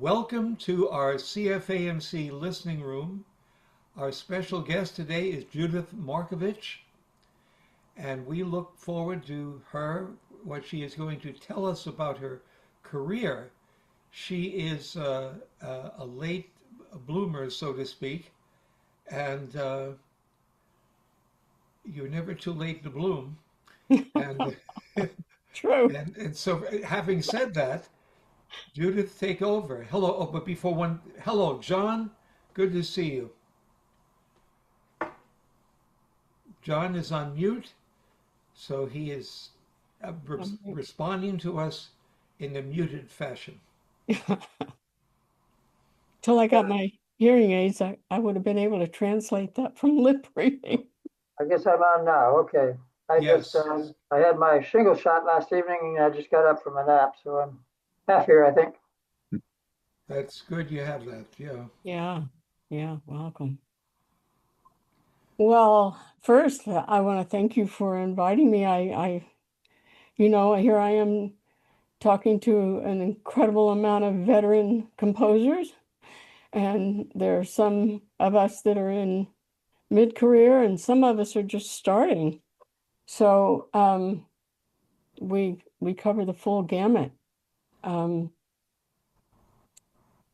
Welcome to our CFAMC listening room. Our special guest today is Judith Markovich, and we look forward to what she is going to tell us about her career. She is a late bloomer, so to speak, and you're never too late to bloom. And, True. and so, having said that, Judith, take over. Hello. Oh, but before one, hello, John. Good to see you. John is on mute, so he is responding to us in a muted fashion. Till I got my hearing aids, I would have been able to translate that from lip reading. I guess I'm on now. Okay. Yes, I had my shingle shot last evening and I just got up from a nap, so I'm half here, I think. that's good you have that. Yeah. Yeah, yeah, welcome. Well, first, I want to thank you for inviting me. Here I am talking to an incredible amount of veteran composers, and there are some of us that are in mid-career, and some of us are just starting. So we cover the full gamut. Um,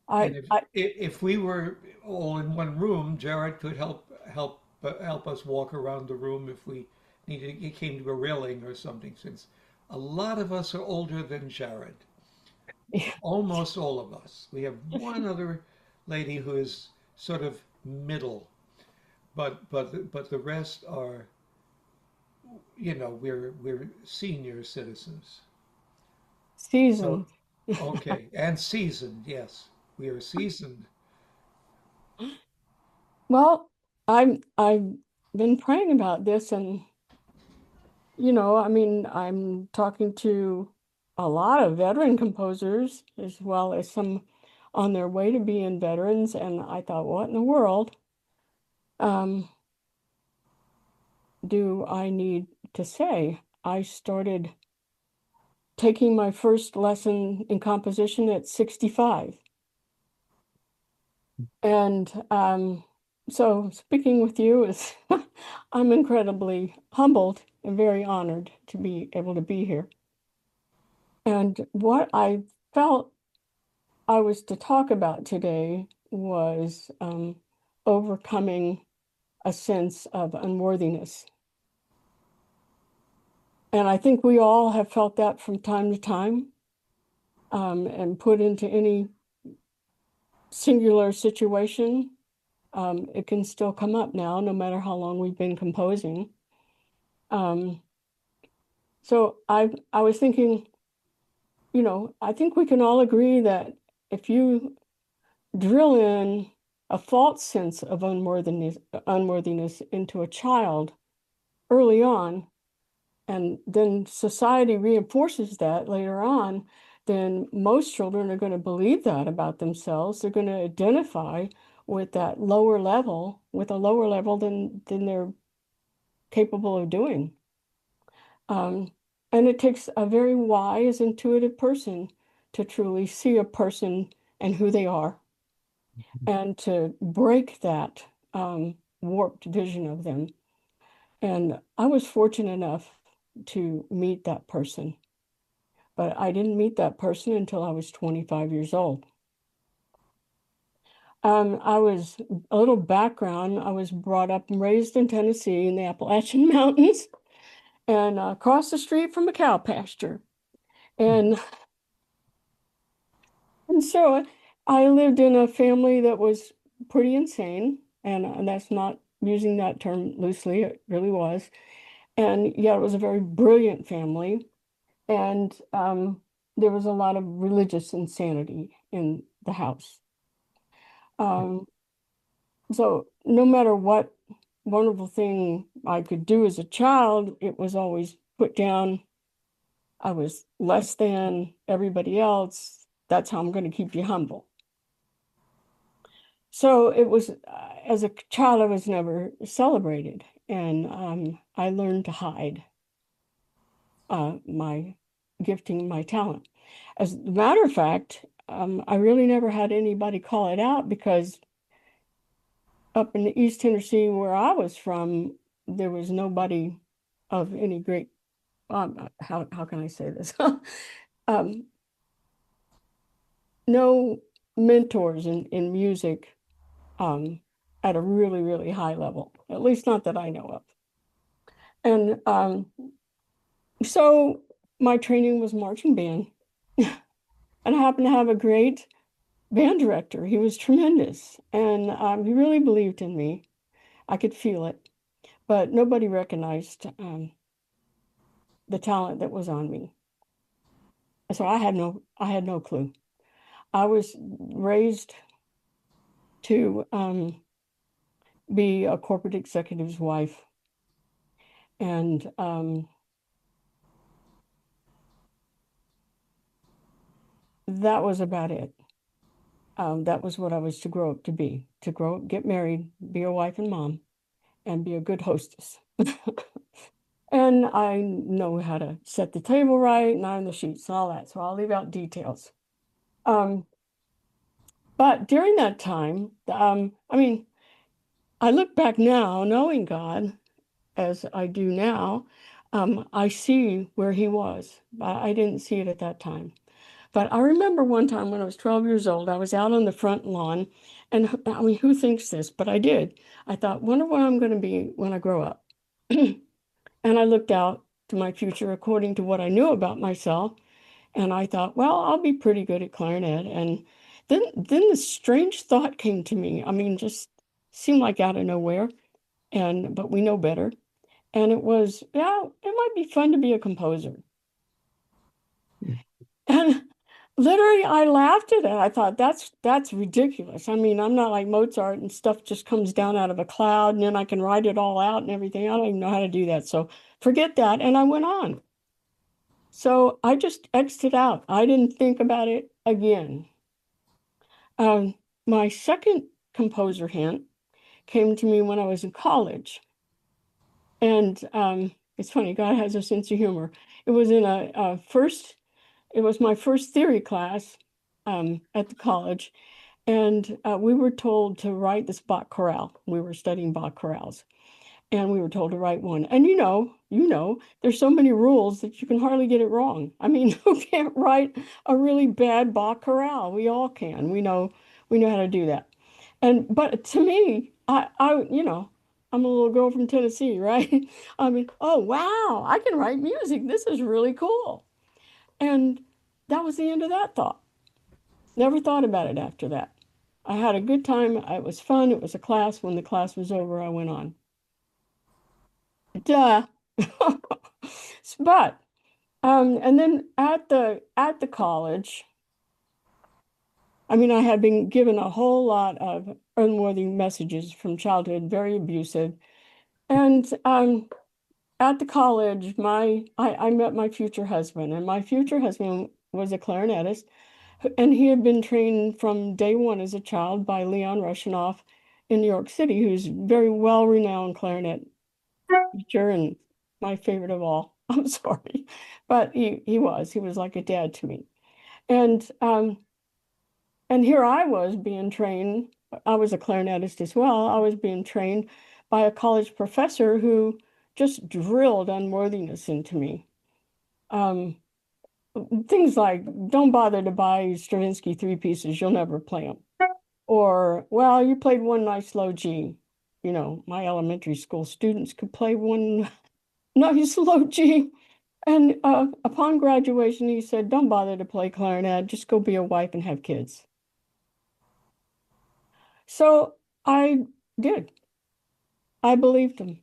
And I, if I if we were all in one room, Jared could help us walk around the room if we needed. It came to a railing or something. Since a lot of us are older than Jared, almost all of us. We have one other lady who is sort of middle, but the rest are, we're senior citizens. So seasoned. okay, and seasoned, yes, we are seasoned. Well, I've been praying about this, and I mean, I'm talking to a lot of veteran composers as well as some on their way to being veterans, and I thought, what in the world um, do I need to say? I started taking my first lesson in composition at 65. And so speaking with you is, I'm incredibly humbled and very honored to be able to be here. And what I felt I was to talk about today was overcoming a sense of unworthiness. And I think we all have felt that from time to time, and put into any singular situation. It can still come up now, no matter how long we've been composing. Um, so I was thinking, I think we can all agree that if you drill in a false sense of unworthiness into a child early on, and then society reinforces that later on, then most children are going to believe that about themselves. They're going to identify with that lower level, with a lower level than they're capable of doing. Um, and it takes a very wise, intuitive person to truly see a person and who they are, and to break that warped vision of them. And I was fortunate enough to meet that person, but I didn't meet that person until I was 25 years old. I was a little background. I was brought up and raised in Tennessee in the Appalachian Mountains and across the street from a cow pasture. And And so I lived in a family that was pretty insane, and that's not using that term loosely, it really was. And yet it was a very brilliant family, and there was a lot of religious insanity in the house. Um, so no matter what wonderful thing I could do as a child, it was always put down. I was less than everybody else. That's how I'm going to keep you humble. So it was, as a child, I was never celebrated, and I learned to hide my gifting, my talent. As a matter of fact, I really never had anybody call it out because up in the East Tennessee where I was from, there was nobody of any great, how can I say this? Um, no mentors in music at a really, really high level, at least not that I know of. And so my training was marching band. And I happened to have a great band director. He was tremendous. And he really believed in me. I could feel it. But nobody recognized the talent that was on me. So I had no clue. I was raised to be a corporate executive's wife. And that was about it. That was what I was to grow up to be, to grow up, get married, be a wife and mom, and be a good hostess. And I know how to set the table right and iron the sheets and all that, so I'll leave out details. But during that time, I mean, I look back now, knowing God as I do now, I see where he was, but I didn't see it at that time. But I remember one time when I was 12 years old, I was out on the front lawn, and I mean, who thinks this? But I did. I thought, wonder what I'm going to be when I grow up. And I looked out to my future according to what I knew about myself, and I thought, well, I'll be pretty good at clarinet. And then this strange thought came to me. I mean, just seemed like out of nowhere, but we know better. And it was, yeah, it might be fun to be a composer. And literally, I laughed at it. I thought that's ridiculous. I mean, I'm not like Mozart and stuff just comes down out of a cloud and then I can write it all out and everything. I don't even know how to do that. So forget that. And I went on. So I just X'd it out. I didn't think about it again. My second composer hint came to me when I was in college. And it's funny, God has a sense of humor. It was in it was my first theory class at the college. And we were told to write this Bach chorale. We were studying Bach chorales. And we were told to write one. And there's so many rules that you can hardly get it wrong. I mean, who can't write a really bad Bach chorale? We all can. We know how to do that. But to me, I'm a little girl from Tennessee, right? I mean, oh wow, I can write music. This is really cool. And that was the end of that thought. Never thought about it after that. I had a good time. It was fun. It was a class. When the class was over, I went on. Duh. But and then at the college, I mean, I had been given a whole lot of unworthy messages from childhood, very abusive. And at the college, I met my future husband, and my future husband was a clarinetist, and he had been trained from day one as a child by Leon Rushinoff in New York City, who's very well-renowned clarinet teacher and my favorite of all. I'm sorry, but he was like a dad to me. And here I was being trained. I was a clarinetist as well. I was being trained by a college professor who just drilled unworthiness into me. Um, Things like, don't bother to buy Stravinsky three pieces, you'll never play them. Or, well, you played one nice low G. You know, my elementary school students could play one nice low G. And upon graduation, he said, don't bother to play clarinet, just go be a wife and have kids. So I did. I believed him.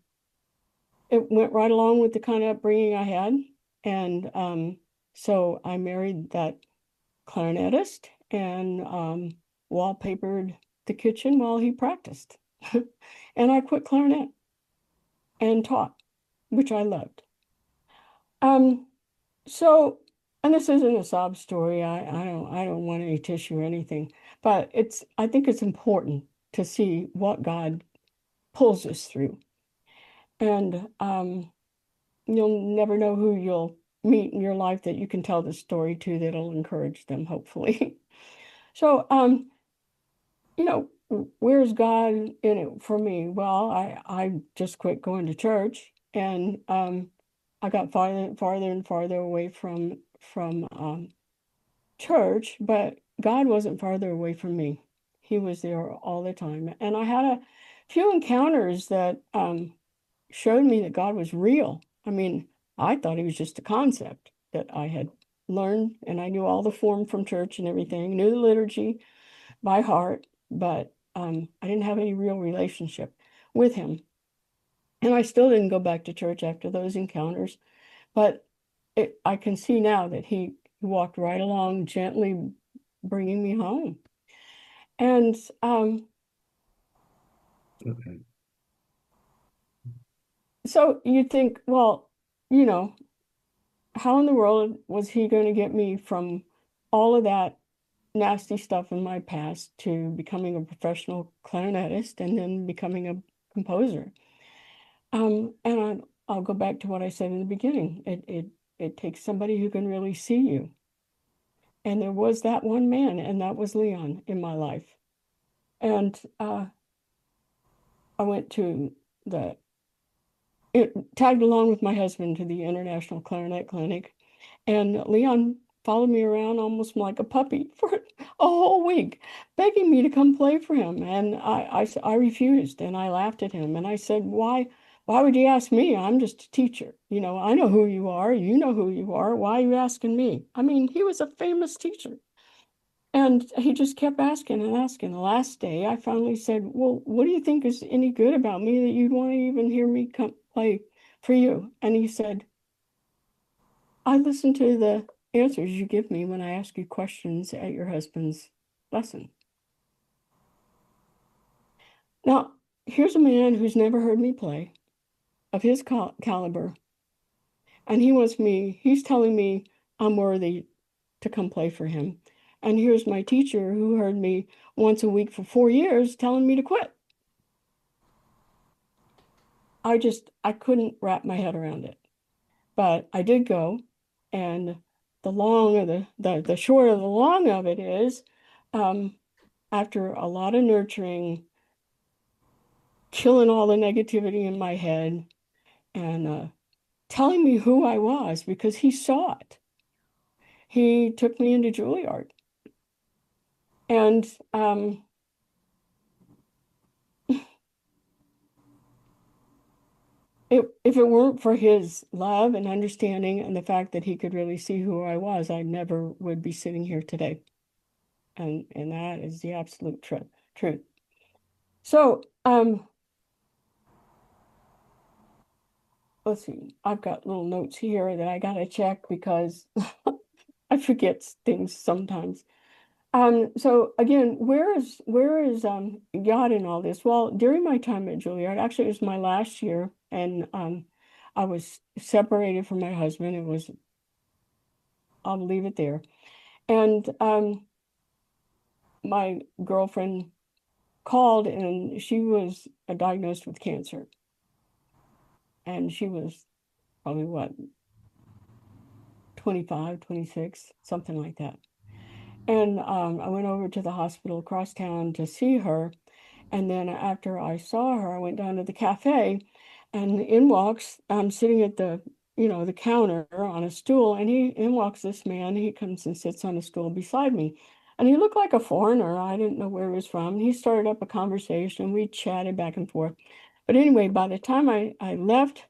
It went right along with the kind of upbringing I had. And so I married that clarinetist and wallpapered the kitchen while he practiced. And I quit clarinet and taught, which I loved. So, and this isn't a sob story. I don't want any tissue or anything, but I think it's important to see what God pulls us through. And you'll never know who you'll meet in your life that you can tell the story to that'll encourage them, hopefully. So, you know, where's God in it for me? Well, I just quit going to church, and I got farther and farther away from church, but God wasn't farther away from me. He was there all the time. And I had a few encounters that showed me that God was real. I mean, I thought he was just a concept that I had learned, and I knew all the form from church and everything, knew the liturgy by heart, but I didn't have any real relationship with him. And I still didn't go back to church after those encounters, but I can see now that he walked right along, gently bringing me home. And so you think, well, you know, how in the world was he going to get me from all of that nasty stuff in my past to becoming a professional clarinetist and then becoming a composer? And I'll go back to what I said in the beginning. It takes somebody who can really see you. And there was that one man, and that was Leon in my life. And I went to tagged along with my husband to the International Clarinet Clinic, and Leon followed me around almost like a puppy for a whole week, begging me to come play for him. And I refused, and I laughed at him. And I said, why would you ask me? I'm just a teacher. You know, I know who you are. You know who you are. Why are you asking me? I mean, he was a famous teacher. And he just kept asking and asking. The last day, I finally said, well, what do you think is any good about me that you'd want to even hear me come play for you? And he said, I listen to the answers you give me when I ask you questions at your husband's lesson. Now, here's a man who's never heard me play, of his caliber, and he's telling me I'm worthy to come play for him. And here's my teacher who heard me once a week for 4 years telling me to quit. I couldn't wrap my head around it. But I did go, and the short of the long of it is, after a lot of nurturing, killing all the negativity in my head, and telling me who I was because he saw it. He took me into Juilliard. And if it weren't for his love and understanding and the fact that he could really see who I was, I never would be sitting here today. And that is the absolute truth. So let's see, I've got little notes here that I gotta check because I forget things sometimes. So again, where is God in all this? Well, during my time at Juilliard, actually it was my last year, and I was separated from my husband. I'll leave it there. And my girlfriend called, and she was diagnosed with cancer. And she was probably what, 25, 26, something like that. And I went over to the hospital across town to see her. And then after I saw her, I went down to the cafe, and in walks, I'm sitting at the counter on a stool, and in walks this man. He comes and sits on a stool beside me. And he looked like a foreigner. I didn't know where he was from. He started up a conversation. We chatted back and forth. But anyway, by the time I left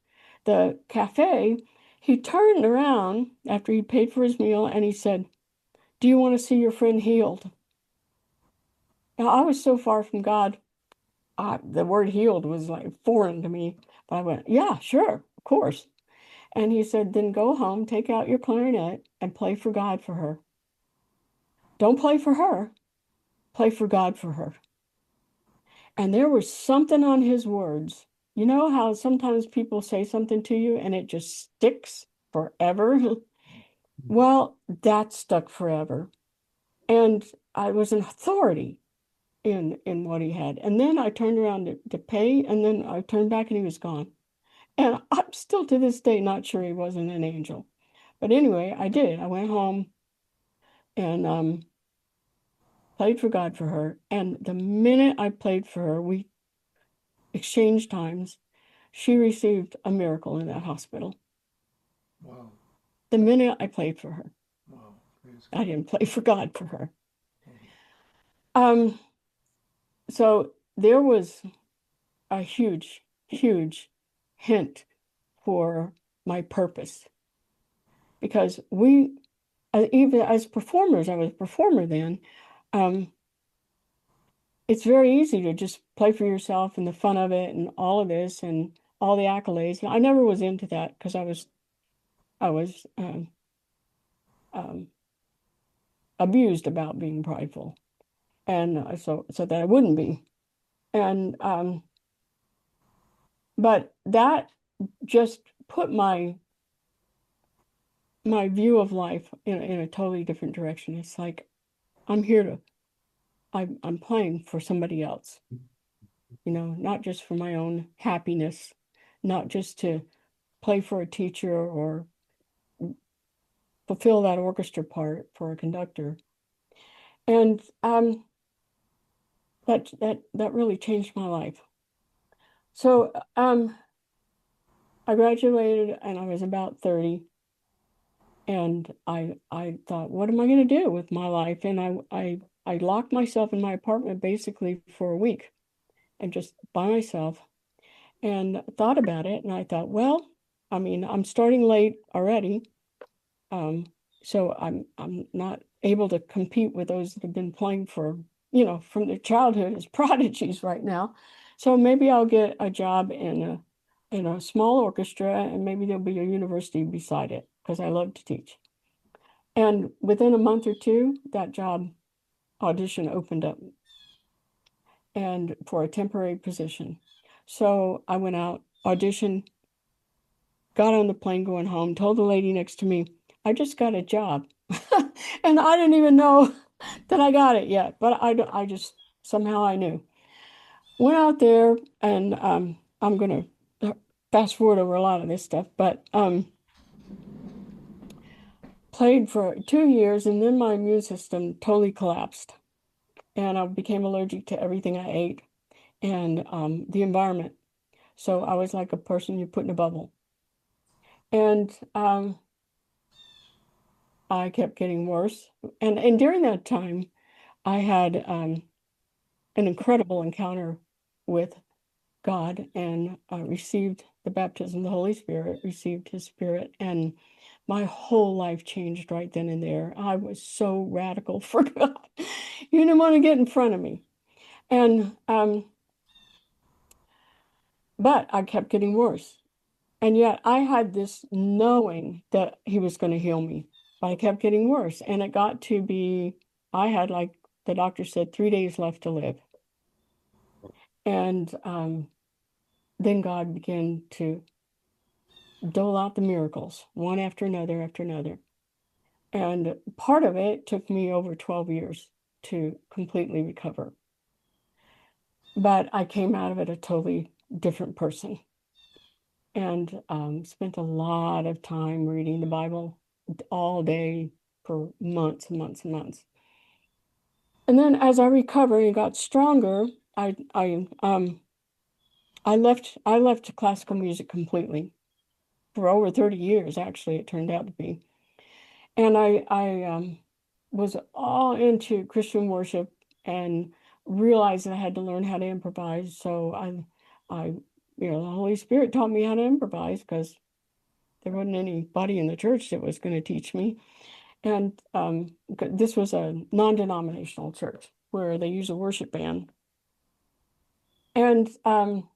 the cafe, he turned around after he paid for his meal, and he said, do you want to see your friend healed? Now, I was so far from God, the word healed was like foreign to me. But I went, yeah, sure, of course. And he said, then go home, take out your clarinet, and play for God for her. Don't play for her, play for God for her. And there was something on his words. You know how sometimes people say something to you and it just sticks forever? Well, that stuck forever. And I was an authority in what he had. And then I turned around to pay, and then I turned back and he was gone. And I'm still to this day not sure he wasn't an angel. But anyway, I did. I went home and played for God for her. And the minute I played for her, we exchanged times. She received a miracle in that hospital. Wow. The minute I played for her. Wow. Praise I God. didn't play for God for her. So there was a huge, huge hint for my purpose because even as performers, I was a performer then. It's very easy to just play for yourself and the fun of it and all of this and all the accolades. I never was into that because I was um, abused about being prideful, and so that I wouldn't be. And but that just put my view of life in a totally different direction. It's like I'm here to I'm playing for somebody else, not just for my own happiness, not just to play for a teacher or fulfill that orchestra part for a conductor. And that really changed my life. So I graduated and I was about 30. And I thought, what am I going to do with my life? And I locked myself in my apartment basically for a week and just by myself and thought about it. And I thought, well, I mean, I'm starting late already. So I'm not able to compete with those that have been playing for, from their childhood as prodigies right now. So maybe I'll get a job in a small orchestra and maybe there'll be a university beside it because I love to teach. And within a month or two, that job audition opened up and for a temporary position. So I went out, auditioned, got on the plane going home, told the lady next to me, I just got a job. And I didn't even know that I got it yet, but I just somehow I knew. Went out there and I'm going to fast forward over a lot of this stuff, but played for 2 years and then my immune system totally collapsed. And I became allergic to everything I ate and the environment. So I was like a person you put in a bubble. And I kept getting worse. And during that time, I had an incredible encounter with God and received the baptism of the Holy Spirit, received His Spirit, and my whole life changed right then and there. I was so radical for God. You didn't want to get in front of me. And but I kept getting worse. And yet I had this knowing that He was going to heal me, but I kept getting worse. And it got to be, I had, like the doctor said, 3 days left to live. And then God began to dole out the miracles, one after another after another. And part of it took me over 12 years to completely recover. But I came out of it a totally different person and spent a lot of time reading the Bible all day for months and months and months. And then as I recovered and got stronger, I left classical music completely for over 30 years, actually, it turned out to be. And I was all into Christian worship and realized that I had to learn how to improvise. So I the Holy Spirit taught me how to improvise because there wasn't anybody in the church that was going to teach me. And this was a non-denominational church where they use a worship band. And then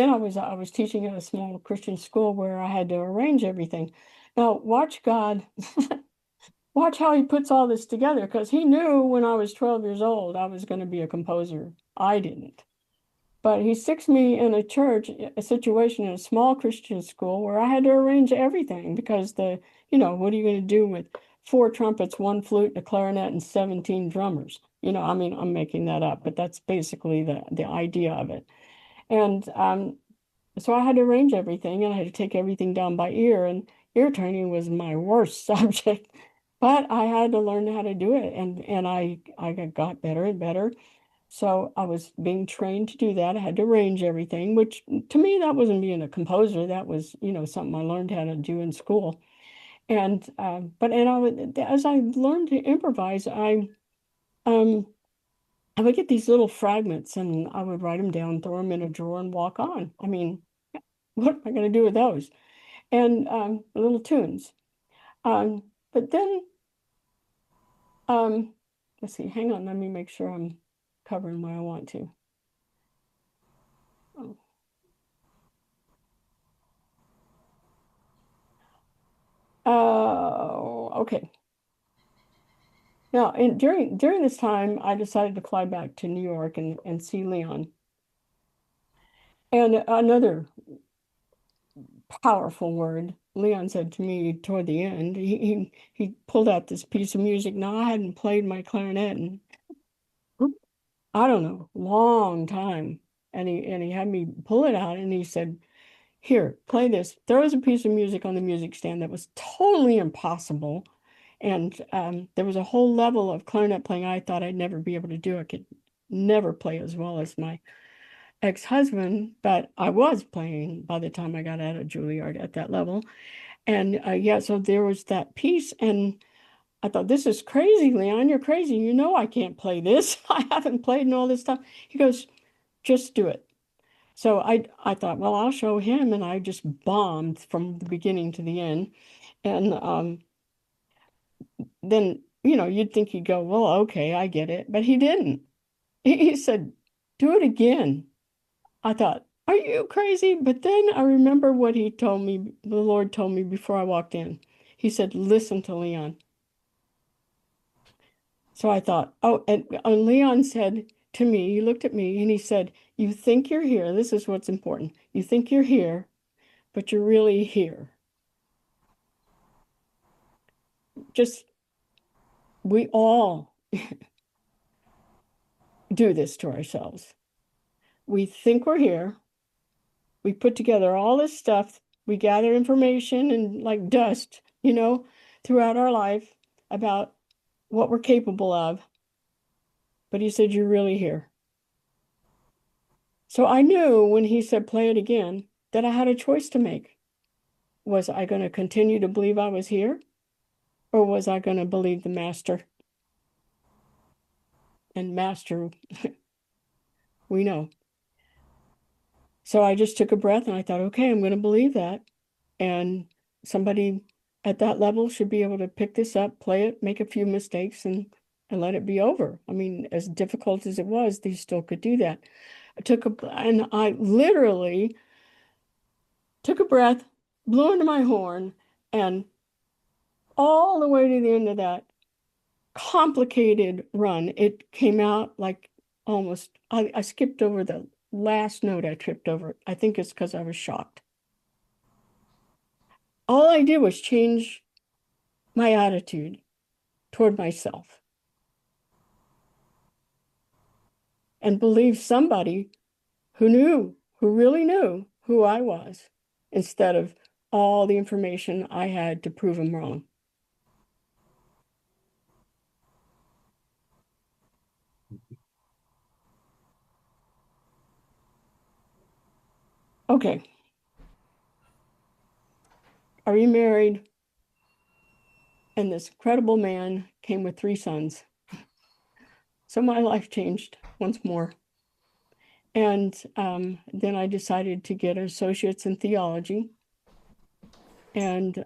I was teaching at a small Christian school where I had to arrange everything. Now watch God, watch how He puts all this together because He knew when I was 12 years old I was going to be a composer. I didn't. But He sticks me in a church, a situation in a small Christian school where I had to arrange everything because what are you going to do with 4 trumpets, 1 flute, a clarinet, and 17 drummers? I mean, I'm making that up, but that's basically the idea of it. And So I had to arrange everything and I had to take everything down by ear, and ear training was my worst subject. But I had to learn how to do it, and I got better and better. So I was being trained to do that. I had to arrange everything, which to me that wasn't being a composer. That was, something I learned how to do in school. And but and I would as I learned to improvise, um I would get these little fragments and I would write them down, throw them in a drawer, and walk on. I mean, what am I going to do with those? And little tunes. But then, um, let's see, hang on, let me make sure I'm covering what I want to. Oh, okay. Now, during this time, I decided to fly back to New York and see Leon. And another powerful word Leon said to me toward the end. He pulled out this piece of music. Now, I hadn't played my clarinet in, I don't know, long time. And he had me pull it out and he said, "Here, play this." There was a piece of music on the music stand that was totally impossible. And there was a whole level of clarinet playing I thought I'd never be able to do. I could never play as well as my ex-husband, but I was playing by the time I got out of Juilliard at that level. And yeah, so there was that piece, and I thought, "This is crazy, Leon. You're crazy. You know I can't play this. I haven't played in all this time." He goes, "Just do it." So I thought, well, I'll show him, and I just bombed from the beginning to the end. And then, you'd think he'd go, "Well, okay, I get it." But he didn't. He said, "Do it again." I thought, "Are you crazy?" But then I remember what he told me, the Lord told me before I walked in. He said, "Listen to Leon." So I thought, oh, and Leon said to me, he looked at me and he said, "You think you're here. This is what's important. You think you're here, but you're really here." Just, we all do this to ourselves. We think we're here. We put together all this stuff. We gather information and like dust, throughout our life about what we're capable of. But he said, "You're really here." So I knew when he said, "Play it again," that I had a choice to make. Was I going to continue to believe I was here, or was I going to believe the master? And master, we know. So I just took a breath and I thought, okay, I'm going to believe that. And somebody at that level should be able to pick this up, play it, make a few mistakes, and let it be over. I mean, as difficult as it was, they still could do that. And I literally took a breath, blew into my horn, and all the way to the end of that complicated run, it came out like almost, I skipped over the last note. I tripped over. I think it's because I was shocked. All I did was change my attitude toward myself and believe somebody who really knew who I was, instead of all the information I had to prove him wrong. Okay. I remarried, and this incredible man came with 3 sons. So my life changed once more. And then I decided to get an associate's in theology. And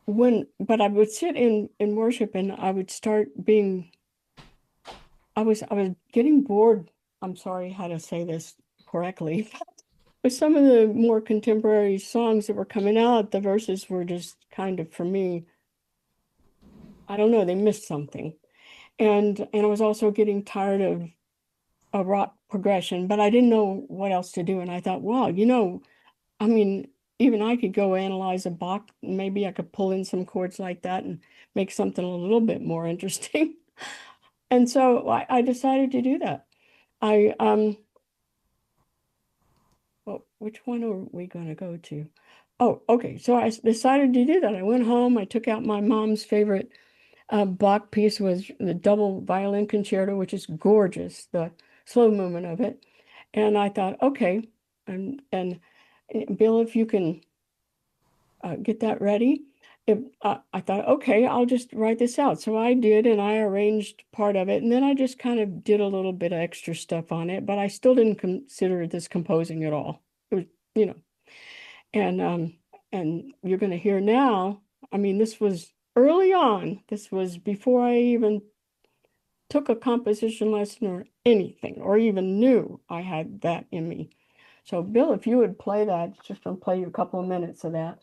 but I would sit in worship and I would start being, I was getting bored. I'm sorry how to say this correctly. With some of the more contemporary songs that were coming out, the verses were just kind of, for me, I don't know, they missed something. And I was also getting tired of a rock progression, but I didn't know what else to do. And I thought, wow, I mean, even I could go analyze a Bach. Maybe I could pull in some chords like that and make something a little bit more interesting. And so I decided to do that. I well, which one are we going to go to? Oh, okay. So I decided to do that. I went home. I took out my mom's favorite Bach piece, was the double violin concerto, which is gorgeous, the slow movement of it. And I thought, okay, and Bill, if you can get that ready. If I thought, okay, I'll just write this out. So I did, and I arranged part of it, and then I just kind of did a little bit of extra stuff on it, but I still didn't consider this composing at all. It was, you know, and you're going to hear now. I mean, this was early on. This was before I even took a composition lesson or anything, or even knew I had that in me. So, Bill, if you would play that, just going to play you a couple of minutes of that.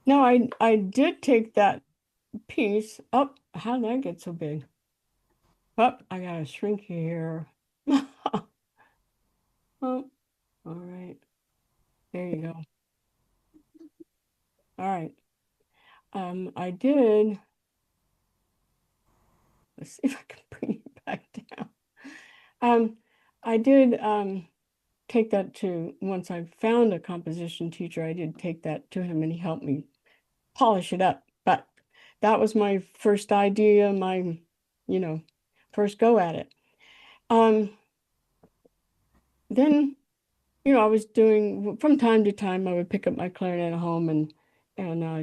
No, I did take that piece up. How did that get so big? Oh, I gotta shrink here. Oh, all right. There you go. All right. I did. Let's see if I can bring it back down. Um, I did take that to, once I found a composition teacher, I did take that to him and he helped me polish it up. But that was my first idea, my, you know, first go at it. Um, then, I was doing, from time to time, I would pick up my clarinet at home and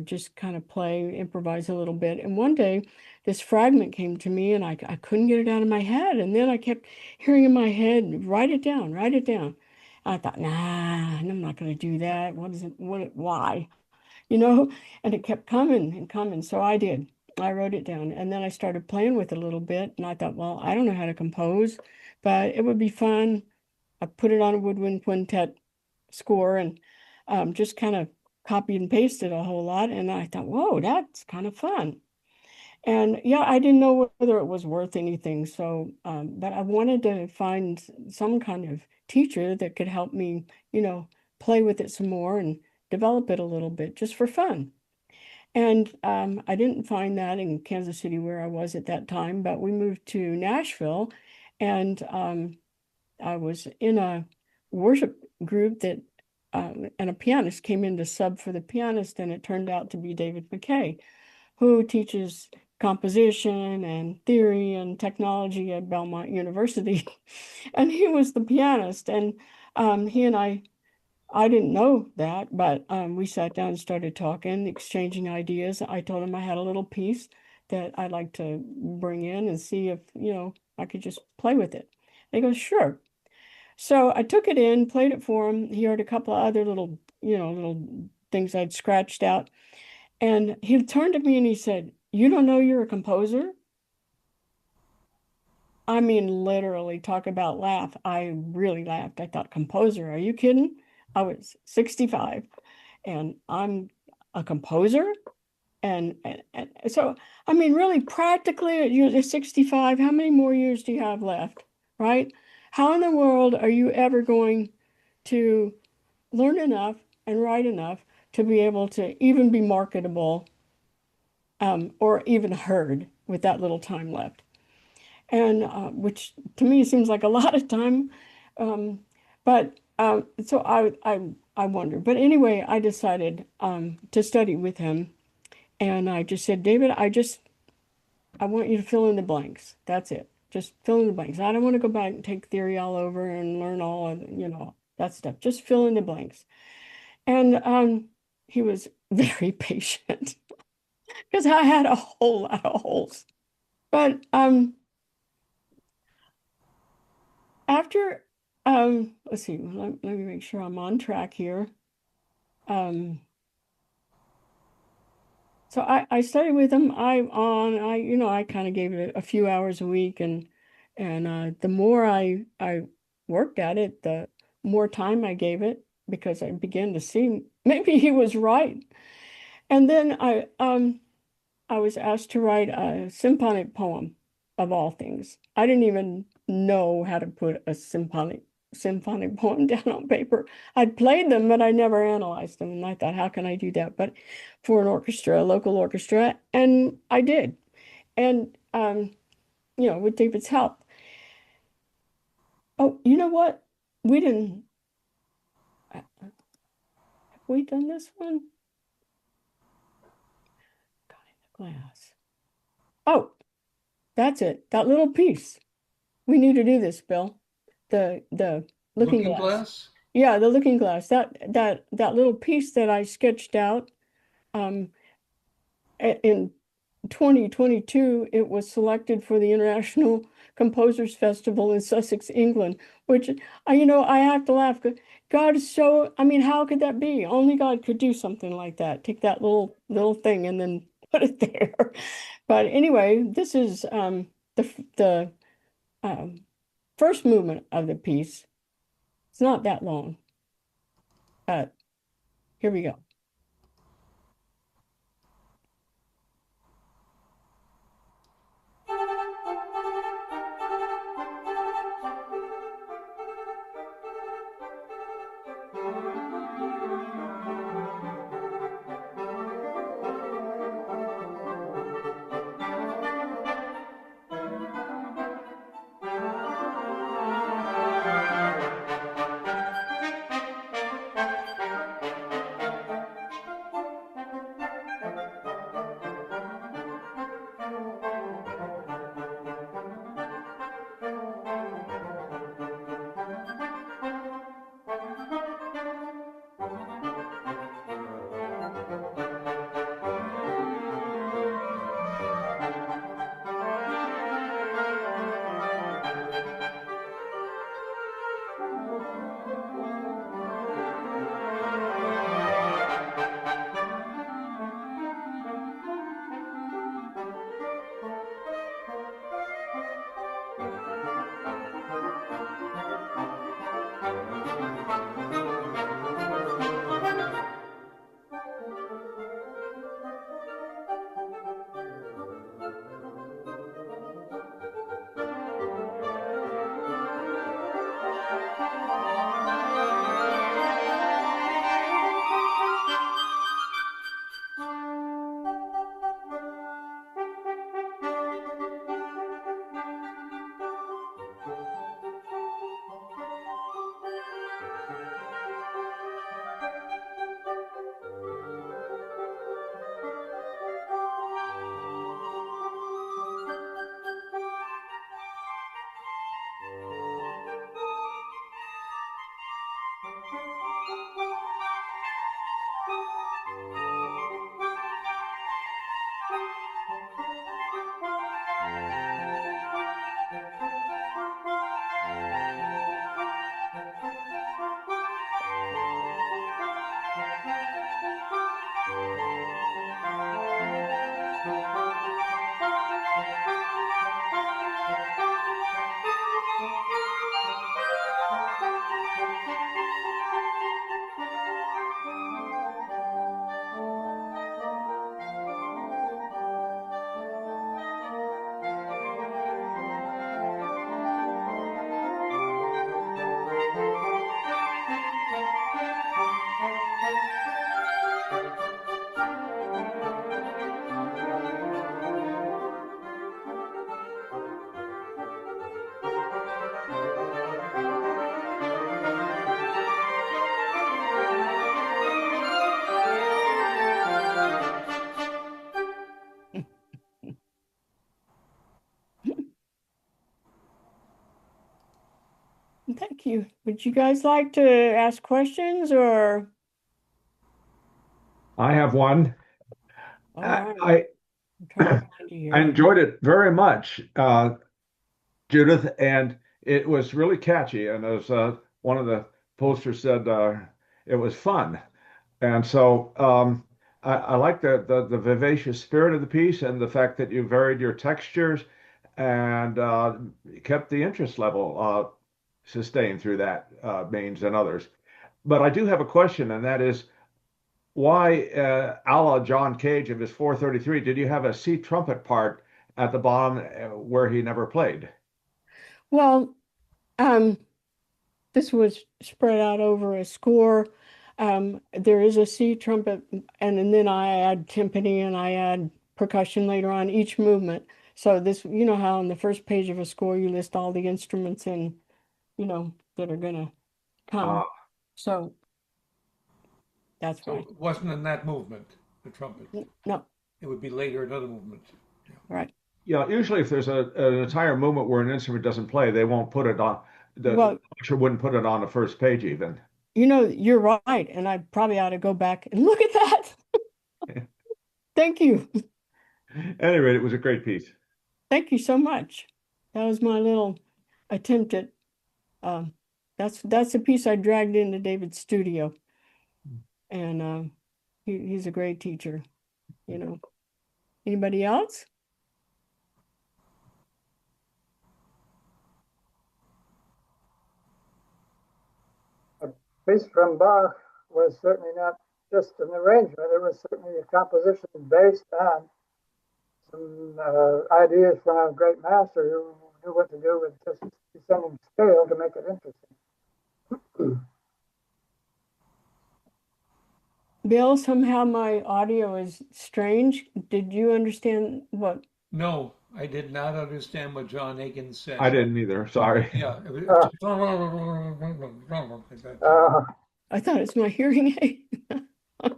just kind of play, improvise a little bit. And one day, this fragment came to me, and I couldn't get it out of my head. And then I kept hearing in my head, write it down, write it down. I thought, nah, I'm not going to do that. What is it? Why? You know? And it kept coming and coming. So I did. I wrote it down. And then I started playing with it a little bit. And I thought, well, I don't know how to compose, but it would be fun. I put it on a woodwind quintet score and just kind of copied and pasted a whole lot. And I thought, whoa, that's kind of fun. And yeah, I didn't know whether it was worth anything. So, but I wanted to find some kind of teacher that could help me, play with it some more and develop it a little bit just for fun. And I didn't find that in Kansas City where I was at that time, but we moved to Nashville and I was in a worship group that, and a pianist came in to sub for the pianist, and it turned out to be David McKay, who teaches composition and theory and technology at Belmont University. And he was the pianist. And he and I didn't know that, but we sat down and started talking, exchanging ideas. I told him I had a little piece that I'd like to bring in and see if, I could just play with it. And he goes, sure. So I took it in, played it for him. He heard a couple of other little things I'd scratched out. And he turned to me and he said, you don't know you're a composer? I mean, literally, talk about laugh. I really laughed. I thought, composer, are you kidding? I was 65 and I'm a composer. And so, I mean, really, practically, you're 65. How many more years do you have left? Right? How in the world are you ever going to learn enough and write enough to be able to even be marketable or even heard with that little time left? And which to me seems like a lot of time. Um, but so I wondered. But anyway, I decided to study with him. And I just said, David, I want you to fill in the blanks. That's it. Just fill in the blanks. I don't want to go back and take theory all over and learn all of, that stuff. Just fill in the blanks. And he was very patient because I had a whole lot of holes. But after, let's see, let me make sure I'm on track here. Um, So I studied with him. I kind of gave it a few hours a week, and the more I worked at it, the more time I gave it because I began to see maybe he was right. And then I was asked to write a symphonic poem of all things. I didn't even know how to put a symphonic poem down on paper. I'd played them, but I never analyzed them. And I thought, how can I do that? But for an orchestra, a local orchestra, and I did. And with David's help. Oh, you know what? We didn't have we done this one? God, in the glass. Oh, that's it. That little piece. We need to do this, Bill. The looking Looking glass. Glass? Yeah, the looking glass. That little piece that I sketched out um in 2022, it was selected for the International Composers Festival in Sussex, England, which I have to laugh. God is so, I mean, how could that be? Only God could do something like that. Take that little thing and then put it there. But anyway, this is the um, first movement of the piece. It's not that long, but here we go. thank you. Would you guys like to ask questions or? I have one. All I right, I, I'm trying to find you I here. enjoyed it very much, Judith, and it was really catchy. And as one of the posters said, it was fun. And so I like the vivacious spirit of the piece and the fact that you varied your textures and kept the interest level sustained through that means and others. But I do have a question, and that is, why, a la John Cage of his 433, did you have a C trumpet part at the bottom where he never played? Well, um, this was spread out over a score. There is a C trumpet, and then I add timpani and I add percussion later on each movement. So this, you know how on the first page of a score you list all the instruments and that are gonna Uh, come. So that's So why. it wasn't in that movement, the trumpet. No, It would be later another movement. Yeah. right. yeah, usually if there's an entire movement where an instrument doesn't play, they won't put it on, the Well, lecturer wouldn't put it on the first page even. you're right, and I probably ought to go back and look at that. Thank you. At any rate, it was a great piece. Thank you so much. That was my little attempt at um that's the piece I dragged into David's studio. And he's a great teacher, you know. Anybody else? A piece from Bach was certainly not just an arrangement, it was certainly a composition based on some ideas from a great master who knew what to do with just descending scale to make it interesting. Bill, somehow my audio is strange. Did you understand what? No, I did not understand what John Hagan said. I didn't either. Sorry. Yeah, it Uh, was like that. uh, I thought it's my hearing aid.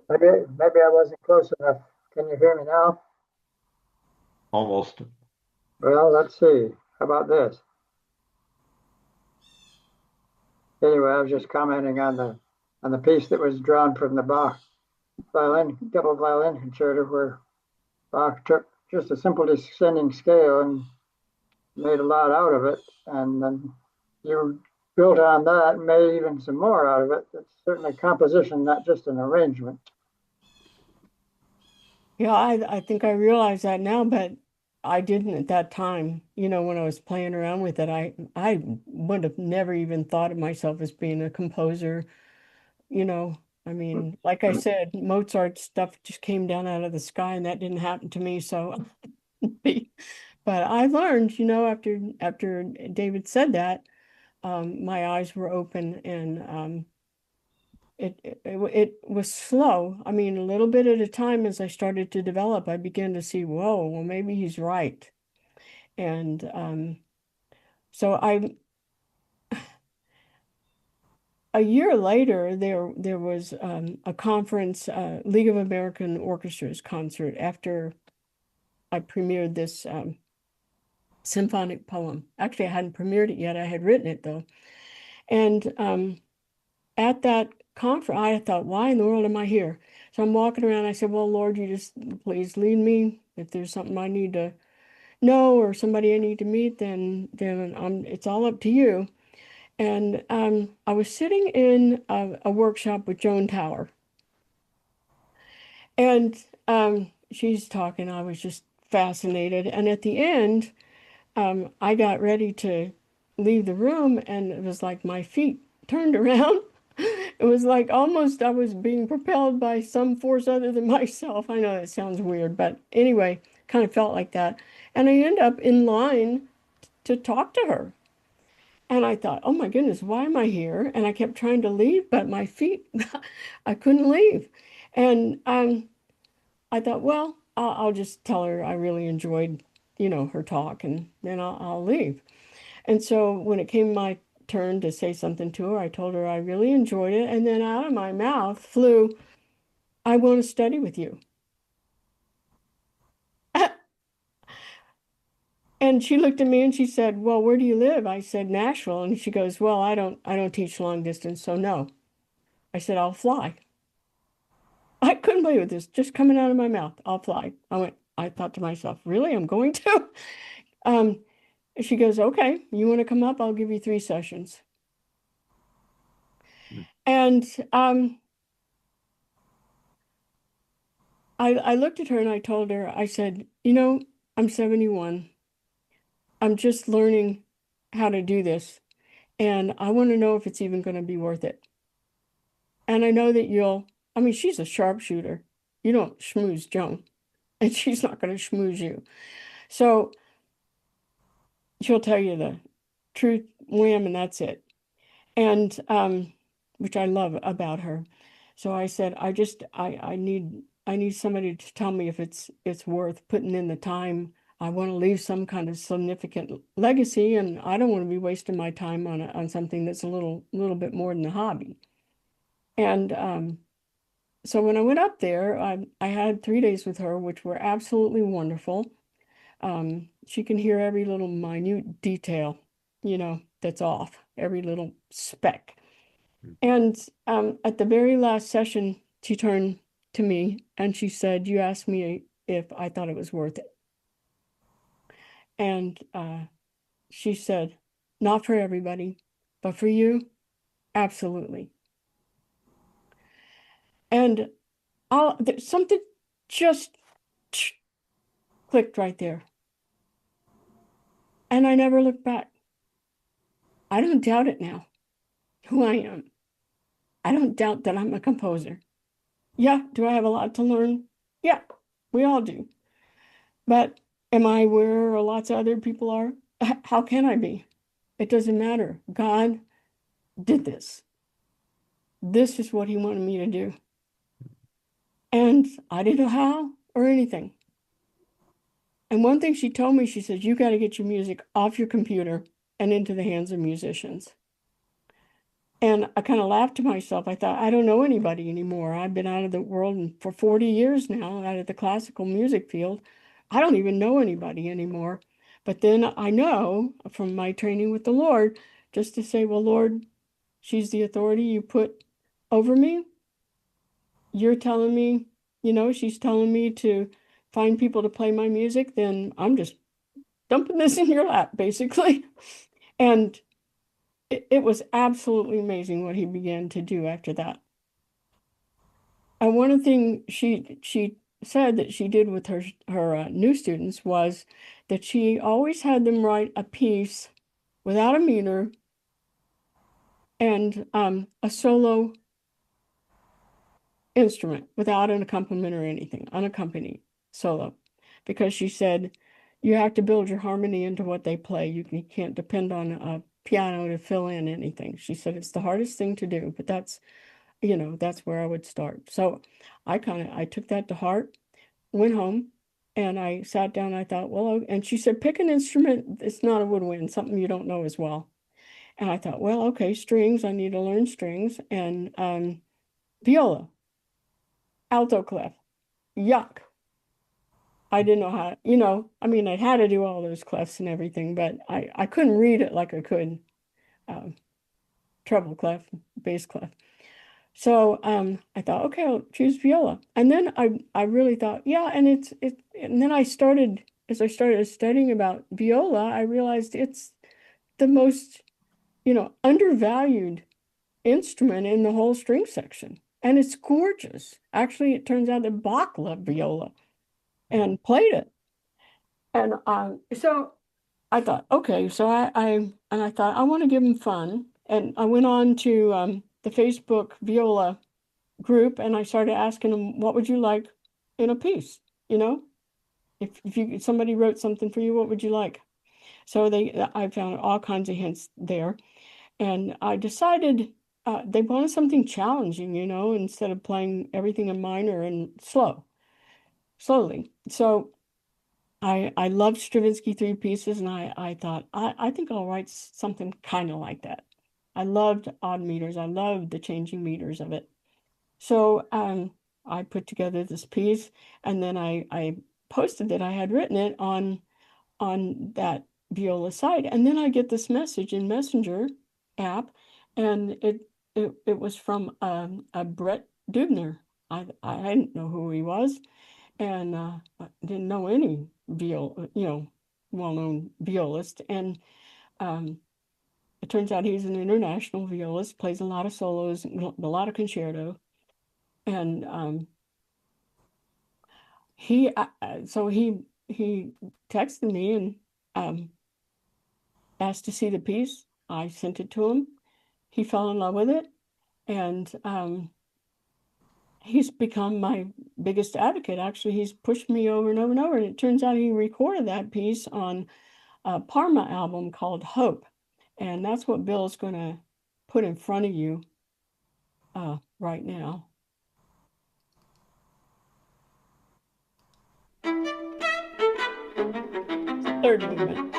maybe I wasn't close enough. Can you hear me now? Almost. Well, let's see. How about this? Anyway, I was just commenting on the piece that was drawn from the Bach double violin concerto, where Bach took just a simple descending scale and made a lot out of it, and then you built on that and made even some more out of it. It's certainly composition, not just an arrangement. Yeah, I think I realize that now, but I didn't at that time. When I was playing around with it, I would have never even thought of myself as being a composer. You know, I mean, like I said, Mozart stuff just came down out of the sky, and that didn't happen to me. So, but I learned, after David said that, my eyes were open, and it was slow. I mean, a little bit at a time as I started to develop, I began to see, whoa, well, maybe he's right. And so a year later, there was a conference, League of American Orchestras concert after I premiered this symphonic poem. Actually, I hadn't premiered it yet. I had written it though. And at that conference, I thought, why in the world am I here? So I'm walking around. I said, well, Lord, you just please lead me. If there's something I need to know or somebody I need to meet, then it's all up to you. And I was sitting in a workshop with Joan Tower, and she's talking. I was just fascinated. And at the end, I got ready to leave the room, and it was like my feet turned around. It was like almost I was being propelled by some force other than myself. I know that sounds weird, but anyway, kind of felt like that. And I end up in line to talk to her. And I thought, oh my goodness, why am I here? And I kept trying to leave, but my feet, I couldn't leave. And I thought, well, I'll just tell her I really enjoyed, her talk, and then I'll leave. And so when it came my turn to say something to her, I told her I really enjoyed it. And then out of my mouth flew, I want to study with you. And she looked at me and she said, "Well, where do you live?" I said, "Nashville." And she goes, "Well, I don't teach long distance, so no." I said, "I'll fly." I couldn't believe this, just coming out of my mouth. "I'll fly." I thought to myself, really? I'm going to? Um, she goes, "Okay, you want to come up? I'll give you 3 sessions." And I looked at her and I told her, I said, I'm 71. I'm just learning how to do this. And I want to know if it's even going to be worth it. And I know that she's a sharpshooter. You don't schmooze Joan, and she's not going to schmooze you. So she'll tell you the truth, wham, and that's it. And which I love about her. So I said, I need somebody to tell me if it's worth putting in the time. I want to leave some kind of significant legacy, and I don't want to be wasting my time on something that's a little bit more than a hobby. And so when I went up there, I had 3 days with her, which were absolutely wonderful. She can hear every little minute detail, that's off, every little speck. And at the very last session, she turned to me and she said, "You asked me if I thought it was worth it." And she said, "Not for everybody, but for you, absolutely." And something just clicked right there. And I never looked back. I don't doubt it now, who I am. I don't doubt that I'm a composer. Yeah, do I have a lot to learn? Yeah, we all do. But am I where lots of other people are? How can I be? It doesn't matter. God did this. This is what he wanted me to do. And I didn't know how or anything. And one thing she told me, she says, "You got to get your music off your computer and into the hands of musicians." And I kind of laughed to myself. I thought, I don't know anybody anymore. I've been out of the world for 40 years now, out of the classical music field. I don't even know anybody anymore. But then I know from my training with the Lord, just to say, "Well, Lord, she's the authority you put over me. You're telling me, she's telling me to find people to play my music, then I'm just dumping this in your lap," basically. And it was absolutely amazing what he began to do after that. And one thing she said that she did with her new students was that she always had them write a piece without a meter and a solo instrument without an accompaniment or anything, unaccompanied solo, because she said you have to build your harmony into what they play. You can't depend on a piano to fill in anything. She said it's the hardest thing to do, but that's where I would start. So I took that to heart, went home, and I sat down. I thought, well, and she said, "Pick an instrument. It's not a woodwind, something you don't know as well." And I thought, well, okay, strings. I need to learn strings, and viola, alto clef. Yuck. I didn't know how, I had to do all those clefs and everything, but I couldn't read it like I could treble clef, bass clef. So I thought, okay, I'll choose viola. And then I really thought, yeah, and and then as I started studying about viola, I realized it's the most, undervalued instrument in the whole string section. And it's gorgeous. Actually, it turns out that Bach loved viola and played it. And so I thought, okay, so I thought I want to give them fun. And I went on to the Facebook viola group and I started asking them, what would you like in a piece? If somebody wrote something for you, what would you like? So I found all kinds of hints there. And I decided they wanted something challenging, instead of playing everything in minor and slowly. So I loved Stravinsky three pieces, and I thought, I think I'll write something kind of like that. I loved odd meters. I loved the changing meters of it. So I put together this piece, and then I posted that I had written it on on that viola site. And then I get this message in Messenger app, and it was from a Brett Dubner. I didn't know who he was, and I didn't know any well-known violist. And it turns out he's an international violist, plays a lot of solos, a lot of concerto, and he texted me and asked to see the piece. I sent it to him. He fell in love with it, and he's become my biggest advocate. Actually, he's pushed me over and over and over. And it turns out he recorded that piece on a Parma album called Hope. And that's what Bill's going to put in front of you right now. Third movement.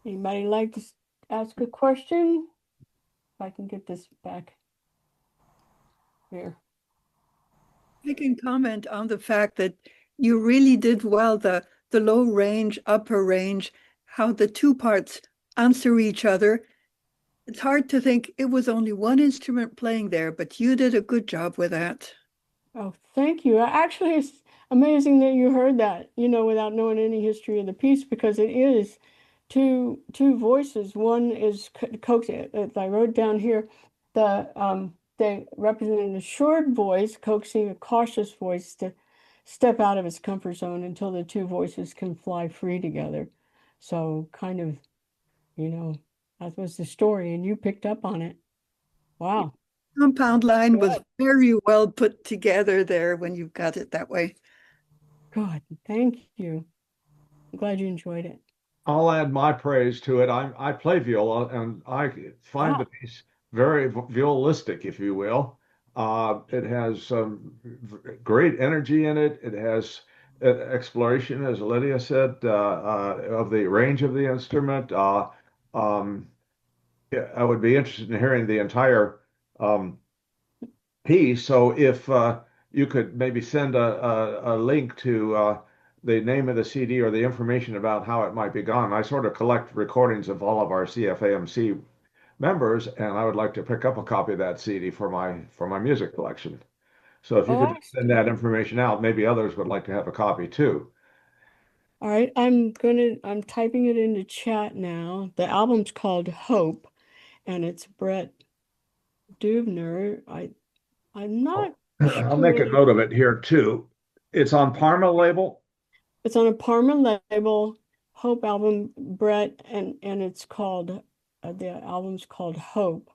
Anybody like to ask a question? If I can get this back here. I can comment on the fact that you really did well, the low range, upper range, how the two parts answer each other. It's hard to think it was only one instrument playing there, but you did a good job with that. Oh, thank you. Actually, it's amazing that you heard that, without knowing any history of the piece, because it is two voices. One is coaxing. I wrote down here, they represent an assured voice, coaxing a cautious voice to step out of its comfort zone until the two voices can fly free together. So kind of, that was the story, and you picked up on it. Wow. Compound line was Good. very well put together there when you've got it that way. Good. Thank you. I'm glad you enjoyed it. I'll add my praise to it. I play viola, and I find the piece very violistic, if you will. It has great energy in it. It has exploration, as Lydia said, of the range of the instrument. Yeah, I would be interested in hearing the entire um, piece. So if you could maybe send a link to the name of the CD or the information about how it might be gone. I sort of collect recordings of all of our CFAMC members, and I would like to pick up a copy of that CD for my music collection. So if you could send that information out, maybe others would like to have a copy too. All right, I'm typing it into chat now. The album's called Hope, and it's Brett Dubner. I'm not I'll make a sure. note of it here too. It's on Parma label. It's on a Parma label, Hope album, Brett, and it's called the album's called Hope.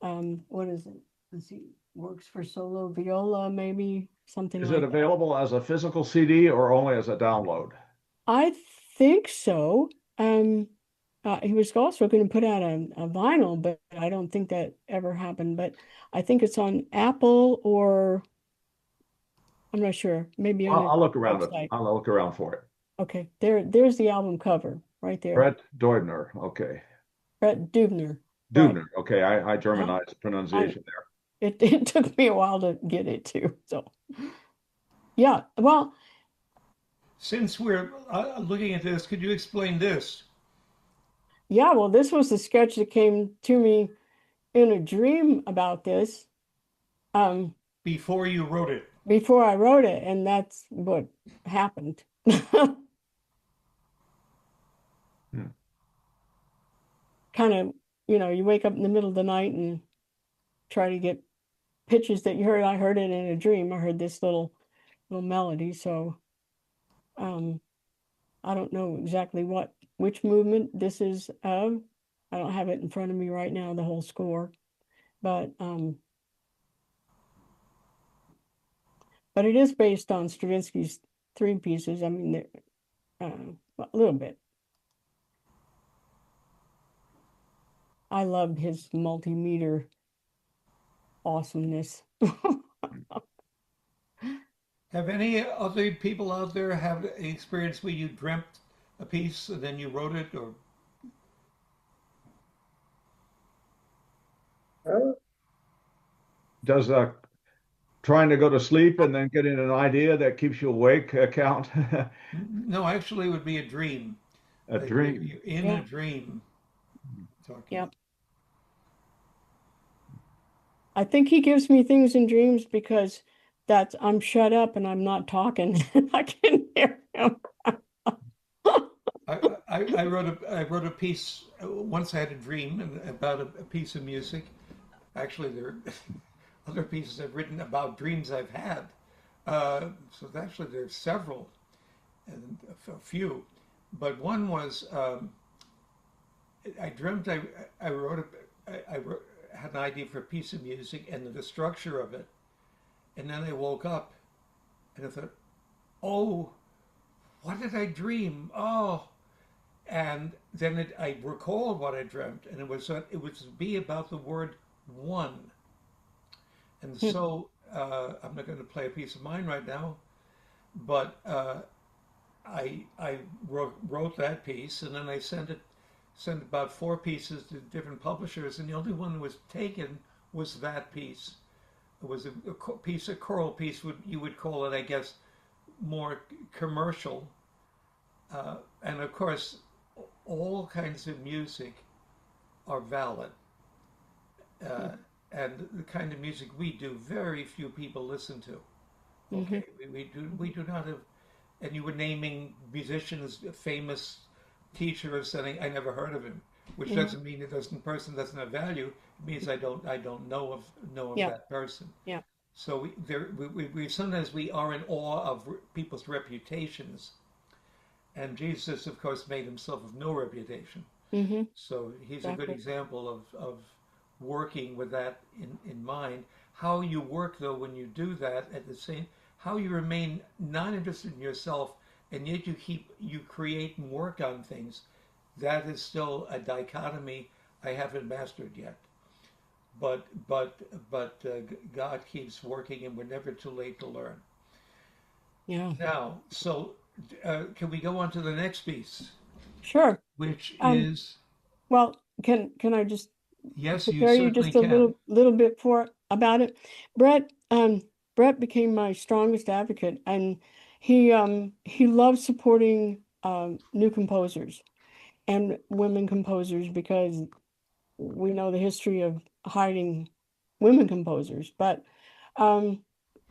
What is it? Let's see, works for solo viola, maybe something Is like it that. available as a physical CD or only as a download? I think so. He was also going to put out a vinyl, but I don't think that ever happened. But I think it's on Apple or I'm not sure. Maybe on I'll his look around it. website. I'll look around for it. Okay, there's the album cover right there. Brett Deubner. Okay. Brett Dubner. Right. Dubner. Okay. I Uh-huh. Germanized the pronunciation there. It took me a while to get it too. So yeah, well, Since we're looking at this, could you explain this? yeah, well, this was the sketch that came to me in a dream about this Before you wrote it. before I wrote it, and that's what happened. Kind of, you wake up in the middle of the night and try to get pitches that you heard. I heard it in a dream. I heard this little melody. So I don't know exactly which movement this is of. I don't have it in front of me right now, the whole score, but it is based on Stravinsky's three pieces. I mean, a little bit. I loved his multimeter awesomeness. Have any other people out there have an experience where you dreamt a piece and then you wrote it, or Does trying to go to sleep and then getting an idea that keeps you awake count? no? Actually, it would be a dream. A Like dream. you're in Yeah. a dream. Talking. Yep. I think he gives me things in dreams because I'm shut up and I'm not talking. I can hear him. I wrote a piece once. I had a dream about a piece of music. Actually, there are other pieces I've written about dreams I've had. So actually, there's several, and a few. But one was I dreamt I wrote had an idea for a piece of music and the structure of it, and then I woke up and I thought, oh, what did I dream? Oh, and then I recalled what I dreamt, and it was to be about the word one. And so I'm not going to play a piece of mine right now, but I wrote that piece, and then I sent about four pieces to different publishers, and the only one that was taken was that piece. It was a piece, a choral piece, you would call it, I guess, more commercial. And of course, all kinds of music are valid. And the kind of music we do, very few people listen to. Okay, we do not have, and you were naming musicians, famous teachers, saying I never heard of him, which doesn't mean person doesn't have value. It means I don't know of Yeah. that person. Yeah. So we sometimes we are in awe of people's reputations, and Jesus, of course, made himself of no reputation. So he's a good Exactly. example of working with that in mind. How you work though when you do that at the same, how you remain not interested in yourself and yet you create and work on things. That is still a dichotomy I haven't mastered yet. But God keeps working, and we're never too late to learn. Yeah. Now, so can we go on to the next piece, Sure. which Um, is Well, can I just yes, you prepare you certainly just a can. little bit about it? Brett became my strongest advocate, and he loves supporting new composers and women composers because we know the history of hiding women composers. But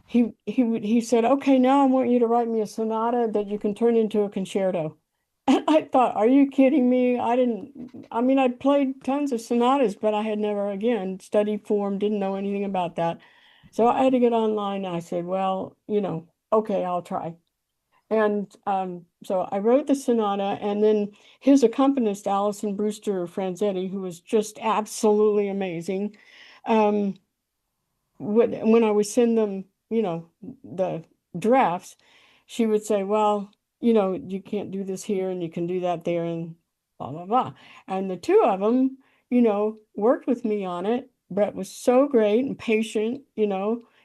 he said, okay, now I want you to write me a sonata that you can turn into a concerto. And I thought, are you kidding me? I mean, I'd played tons of sonatas, but I had never, again, studied form, didn't know anything about that. So I had to get online. And I said, well, okay, I'll try. And so I wrote the sonata, and then his accompanist, Alison Brewster Franzetti, who was just absolutely amazing. Um, when I would send them, the drafts, she would say, well, you can't do this here and you can do that there and blah, blah, blah. And the two of them, worked with me on it. Brett was so great and patient,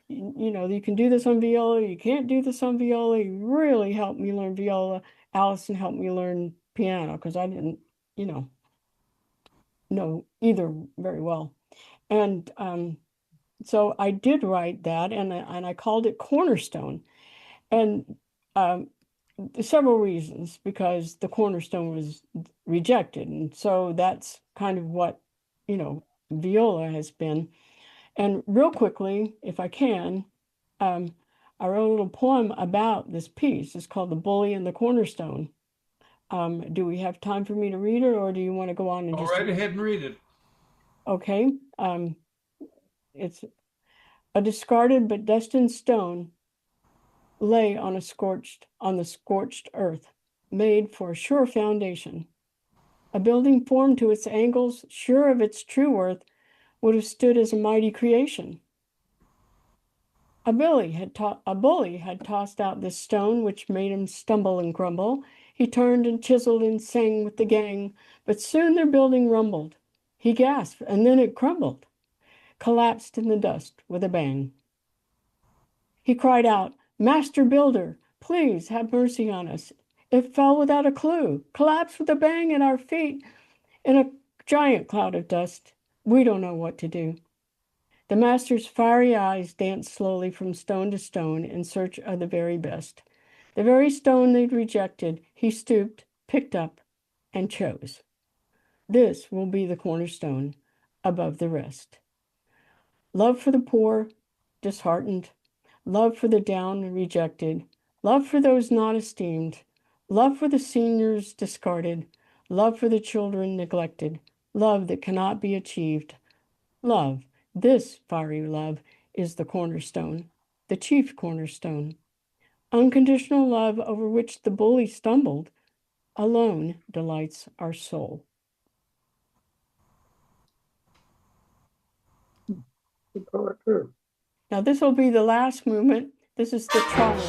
you know, you can do this on viola, you can't do this on viola. He really helped me learn viola. Allison helped me learn piano because I didn't, you know either very well. And so I did write that, and I called it Cornerstone. And several reasons, because the Cornerstone was rejected. And so that's kind of what, you know, viola has been. And real quickly, if I can, I wrote a little poem about this piece. It's called The Bully and the Cornerstone. Do we have time for me to read it, or do you want to go on and Go just right ahead and read it. Okay. It's a discarded but destined stone lay on the scorched earth, made for a sure foundation. A building formed to its angles, sure of its true worth, would have stood as a mighty creation. A bully had tossed out this stone, which made him stumble and grumble. He turned and chiseled and sang with the gang, but soon their building rumbled. He gasped, and then it crumbled, collapsed in the dust with a bang. He cried out, "Master Builder, please have mercy on us. It fell without a clue, collapsed with a bang at our feet in a giant cloud of dust. We don't know what to do." The master's fiery eyes danced slowly from stone to stone in search of the very best. The very stone they'd rejected, he stooped, picked up, and chose. This will be the cornerstone above the rest. Love for the poor, disheartened, love for the down and rejected, love for those not esteemed, love for the seniors discarded, love for the children neglected, love that cannot be achieved. Love, this fiery love, is the cornerstone, the chief cornerstone. Unconditional love over which the bully stumbled alone delights our soul. Good poet too. Now, this will be the last movement. This is the triangle.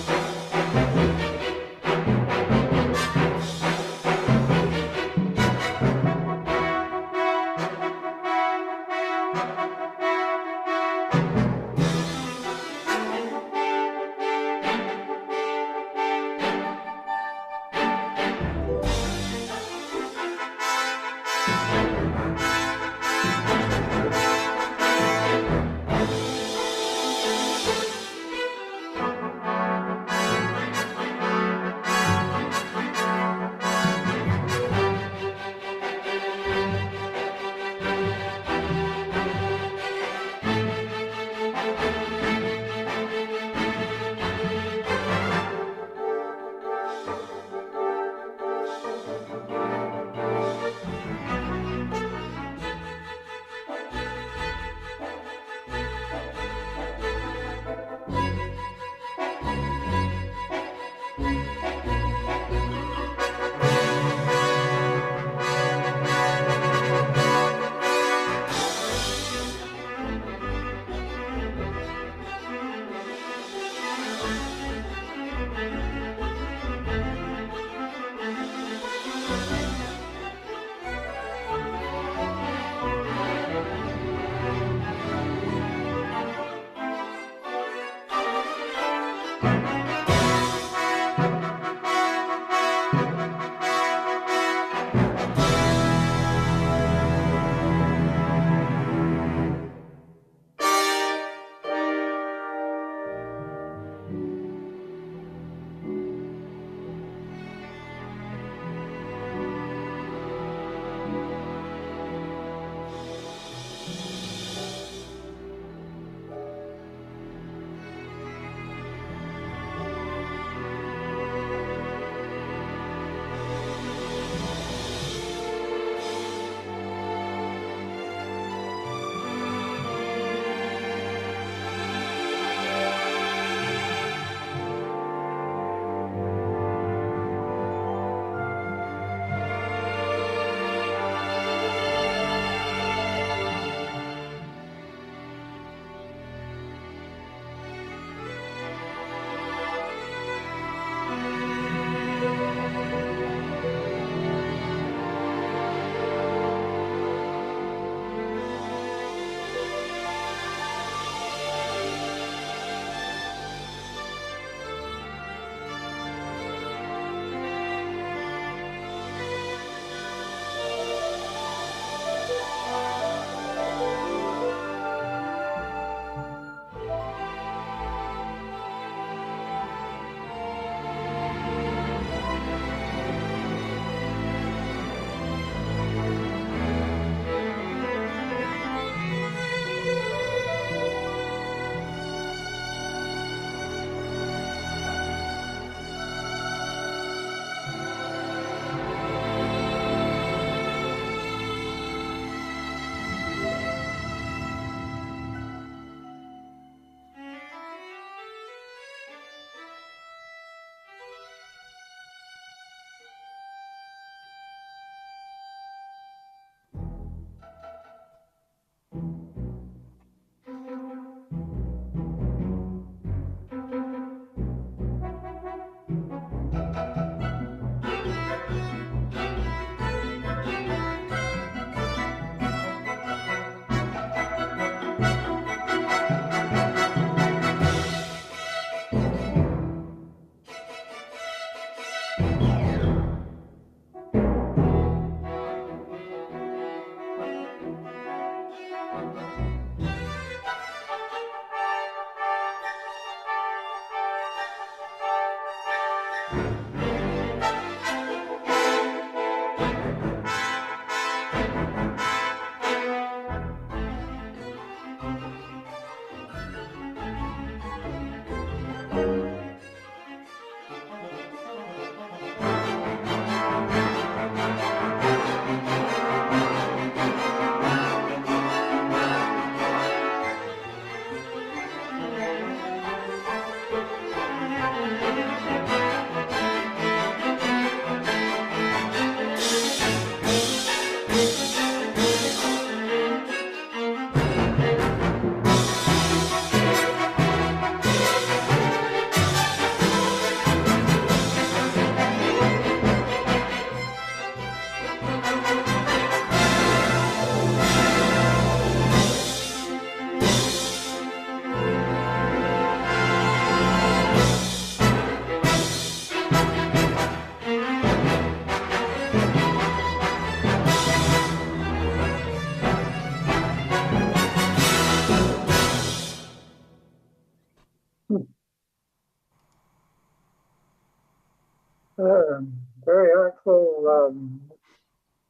Very artful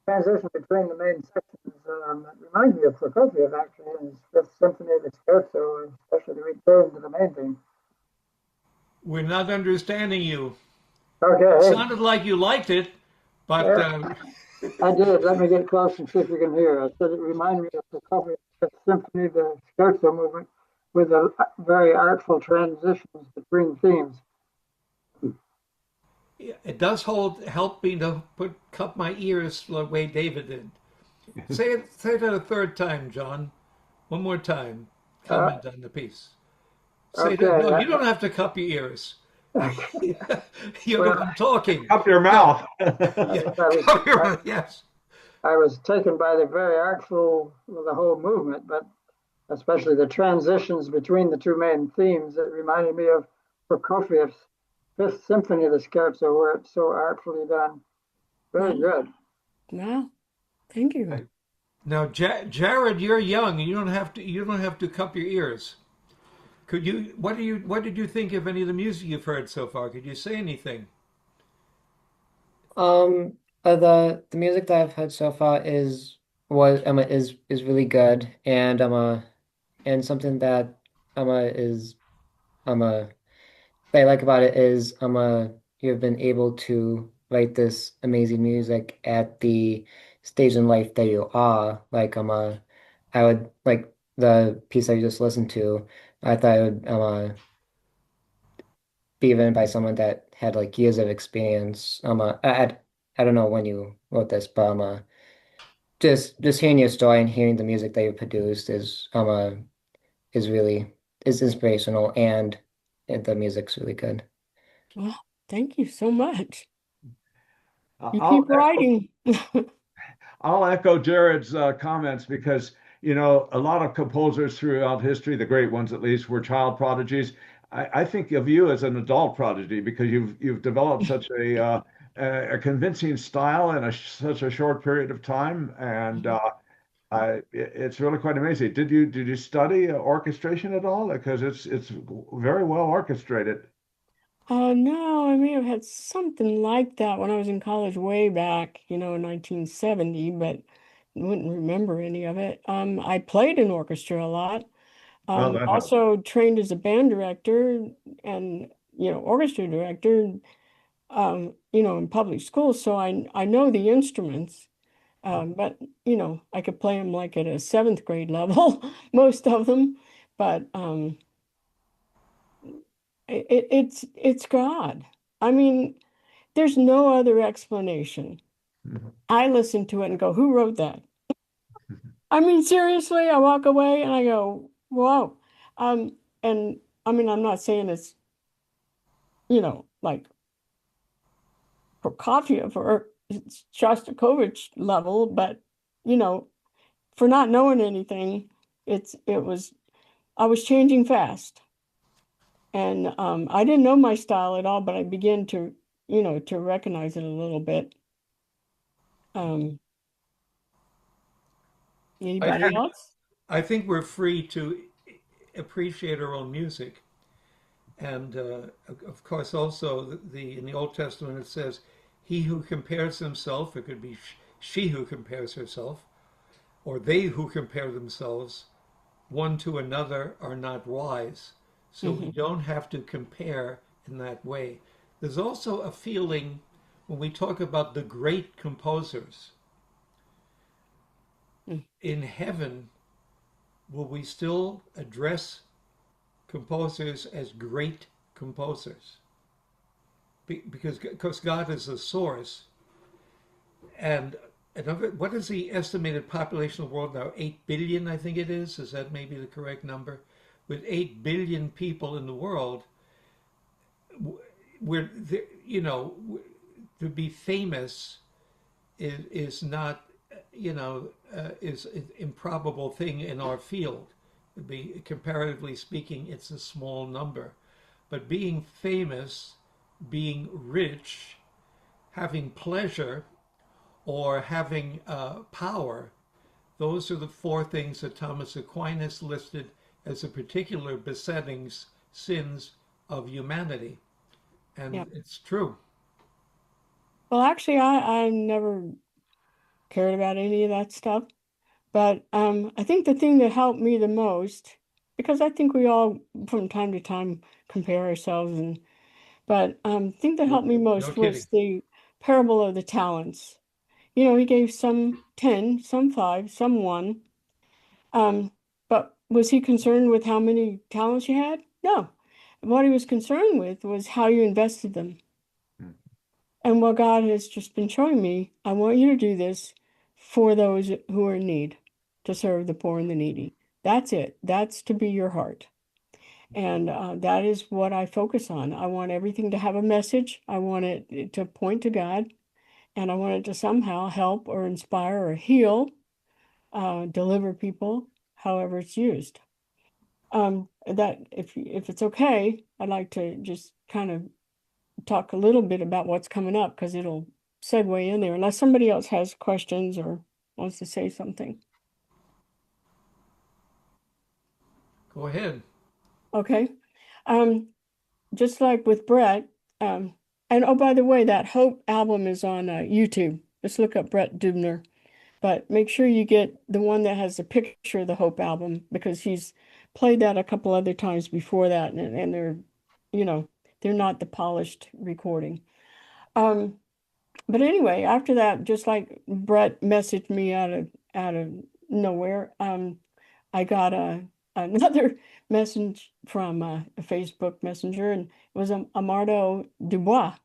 transition between the main sections. It reminds me of Prokofiev actually in his Fifth Symphony of the Scherzo, especially the return to the main theme. We're not understanding you. It Okay, sounded like you liked it, but yeah, I did. Let me get close and see if you can hear. I said it reminded me of Prokofiev's Fifth Symphony, the Scherzo movement, with a very artful transitions between themes. it does help me to cup my ears the way David did. Say that a third time, John. One more time. Uh, Comment on the piece. Say that. okay, No, you don't have to cup your ears. You're the well, one talking. Up your No. mouth. Yeah. I was, Cup your, yes. I was taken by the very artful, well, the whole movement, but especially the transitions between the two main themes. It reminded me of Prokofiev's Fifth Symphony of the Scherzo, where it's so artfully done. Very Wow. good. Wow. Thank you. Now, Jared, you're young, and you don't have to cup your ears. Could you? What did you think of any of the music you've heard so far? Could you say anything? The music that I've heard so far is really good, and and something that is that I like about it is you've been able to write this amazing music at the stage in life that you are. I would like the piece I just listened to. I thought it would be written by someone that had like years of experience. I don't know when you wrote this, but just hearing your story and hearing the music that you produced is really is inspirational, and the music's really good. Well, thank you so much. You I'll keep echo, writing. I'll echo Jared's comments because, a lot of composers throughout history, the great ones at least, were child prodigies. I think of you as an adult prodigy because you've developed such a convincing style in such a short period of time, and it's really quite amazing. Did you study orchestration at all? Because it's very well orchestrated. No, I may have had something like that when I was in college way back, in 1970, but wouldn't remember any of it. I played in orchestra a lot. Well, that helps. Also trained as a band director and, orchestra director, in public schools. So I know the instruments, but, I could play them like at a seventh grade level, most of them. But it's God. I mean, there's no other explanation. Mhm. I listen to it and go, who wrote that? I mean, seriously, I walk away and I go, whoa. And I mean, I'm not saying it's, like Prokofiev or it's Shostakovich level, but, you know, for not knowing anything, I was changing fast. And I didn't know my style at all, but I began to, to recognize it a little bit. Um, I Anybody think else? I think we're free to appreciate our own music. And of course, also in the Old Testament it says, "He who compares himself," it could be she who compares herself, or they who compare themselves one to another are not wise. So we Hmm. don't have to compare in that way. There's also a feeling when we talk about the great composers in heaven, will we still address composers as great composers? Because God is the source. And another, what is the estimated population of the world now? 8 billion, I think it is. Is that maybe the correct number? With 8 billion people in the world, we're, you know, to be famous is not, is an improbable thing in our field. To be, comparatively speaking, it's a small number. But being famous, being rich, having pleasure, or having power, those are the four things that Thomas Aquinas listed as the particular besettings, sins of humanity. And Yeah. it's true. Well, actually, I never cared about any of that stuff. But I think the thing that helped me the most, because I think we all from time to time compare ourselves, but the thing that helped me No most kidding. was the parable of the talents. You know, he gave some 10, some 5, some 1. But was he concerned with how many talents you had? No. What he was concerned with was how you invested them. And what God has just been showing me, I want you to do this for those who are in need, to serve the poor and the needy. That's it. That's to be your heart. And that is what I focus on. I want everything to have a message. I want it to point to God, and I want it to somehow help or inspire or heal, deliver people, however it's used. That if it's okay, I'd like to just kind of talk a little bit about what's coming up because it'll segue in there unless somebody else has questions or wants to say something. Go ahead. Okay. Um, just like with Brett, um, and oh, by the way, that Hope album is on YouTube. Just look up Brett Dubner, but make sure you get the one that has a picture of the Hope album because he's played that a couple other times before that, and they're, you know, they're not the polished recording. Um, But anyway, after that, just like Brett messaged me out of nowhere, I got another message from a Facebook Messenger, and it was Amardo Dubois.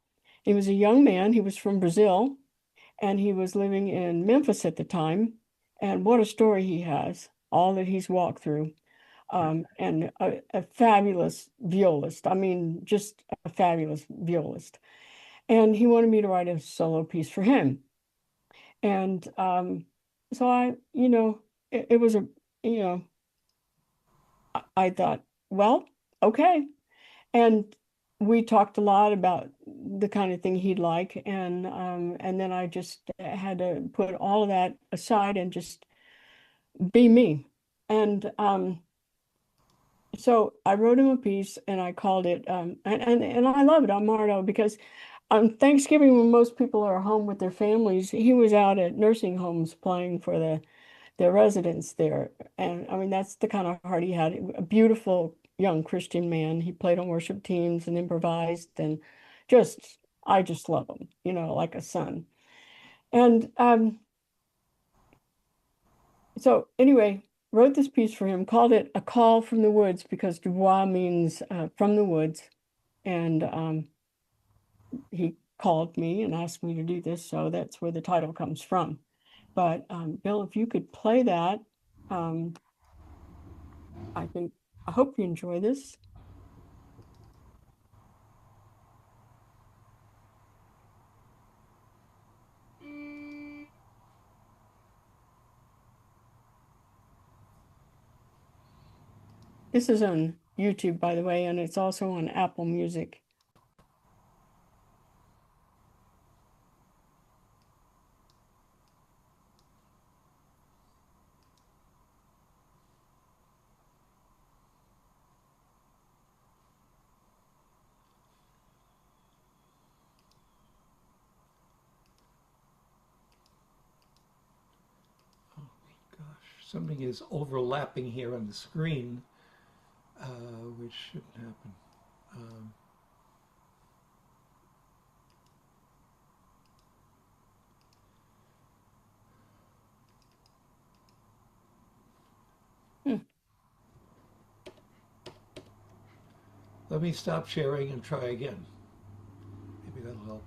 He was a young man. He was from Brazil, and he was living in Memphis at the time. And what a story he has! All that he's walked through, and a fabulous violist. I mean, just a fabulous violist. And he wanted me to write a solo piece for him. And so it was you know, I thought, well, okay. And we talked a lot about the kind of thing he'd like, and then I just had to put all of that aside and just be me. And so I wrote him a piece and I called it, and I love it, Amardo, because on Thanksgiving, when most people are home with their families, he was out at nursing homes playing for the residents there. And I mean, that's the kind of heart he had. A beautiful young Christian man. He played on worship teams and improvised, and just, I just love him, like a son. And so anyway, wrote this piece for him, called it A Call from the Woods because Dubois means from the woods. And he called me and asked me to do this, so that's where the title comes from. But Bill, if you could play that, um, I think I hope you enjoy this. This is on YouTube, by the way, and it's also on Apple Music. something is overlapping here on the screen, which shouldn't happen. Let me stop sharing and try again. Maybe that'll help.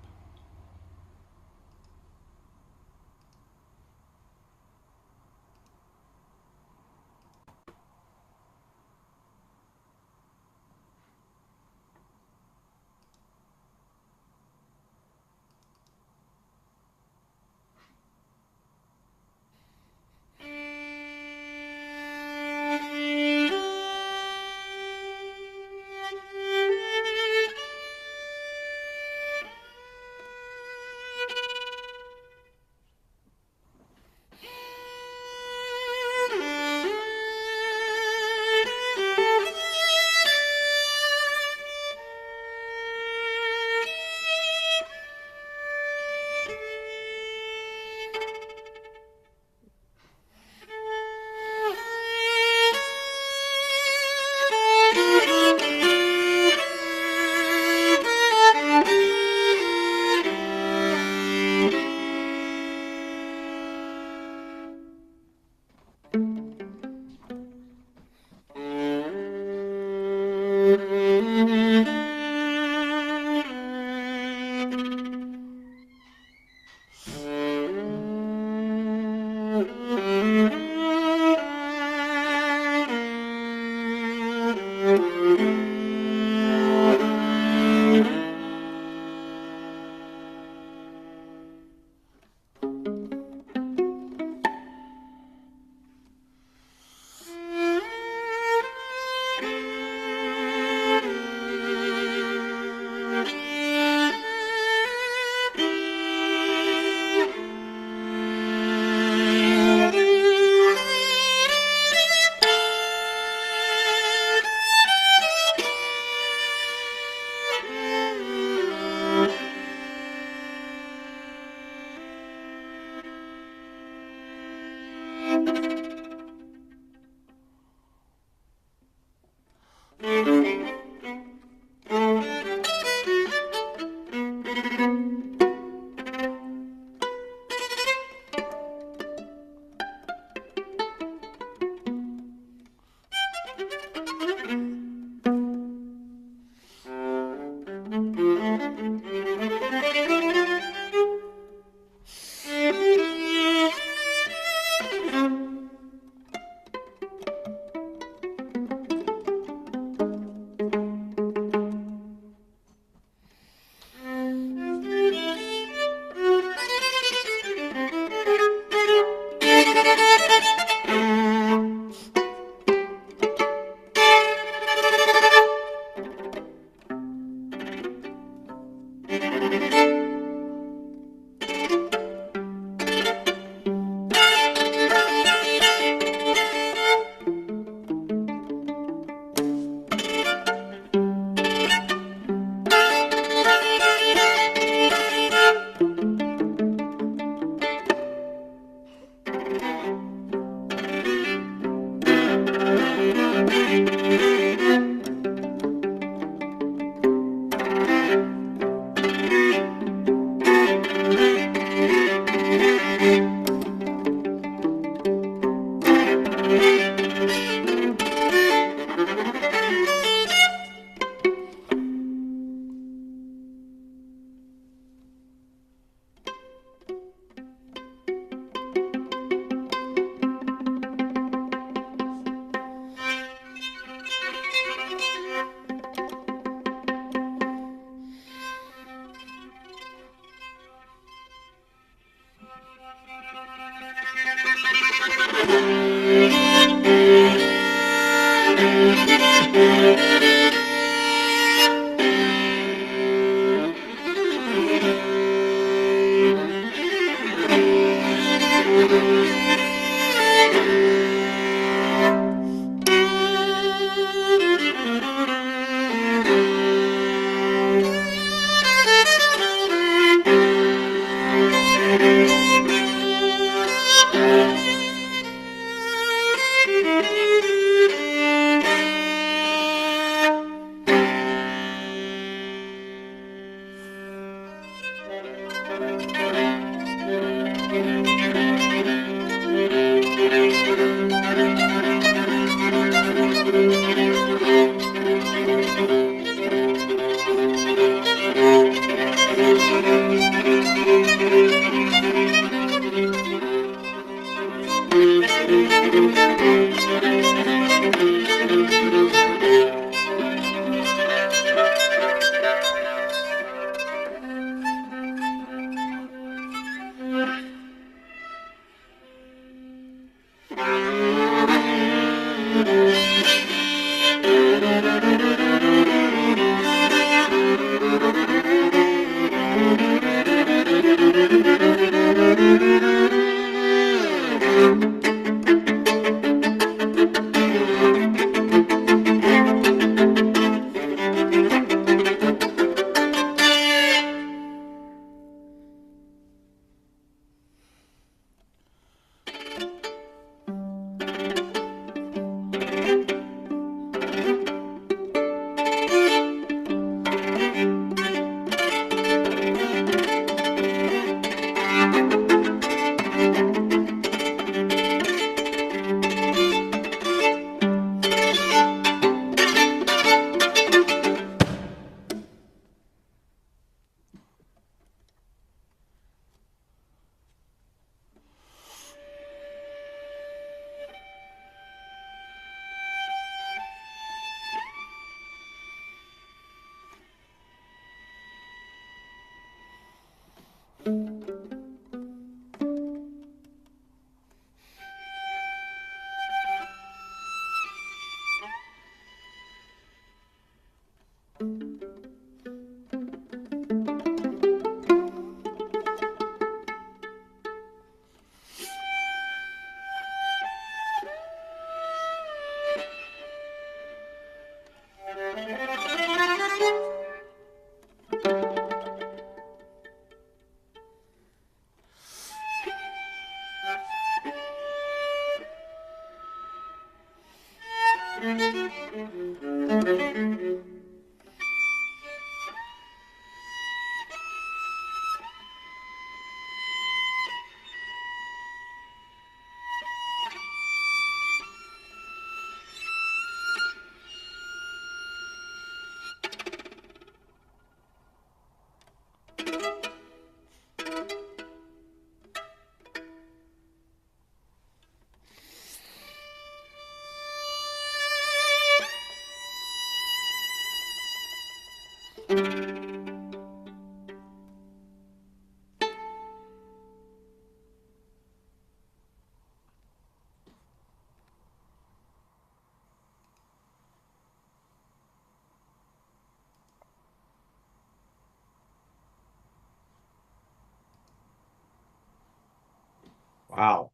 Wow.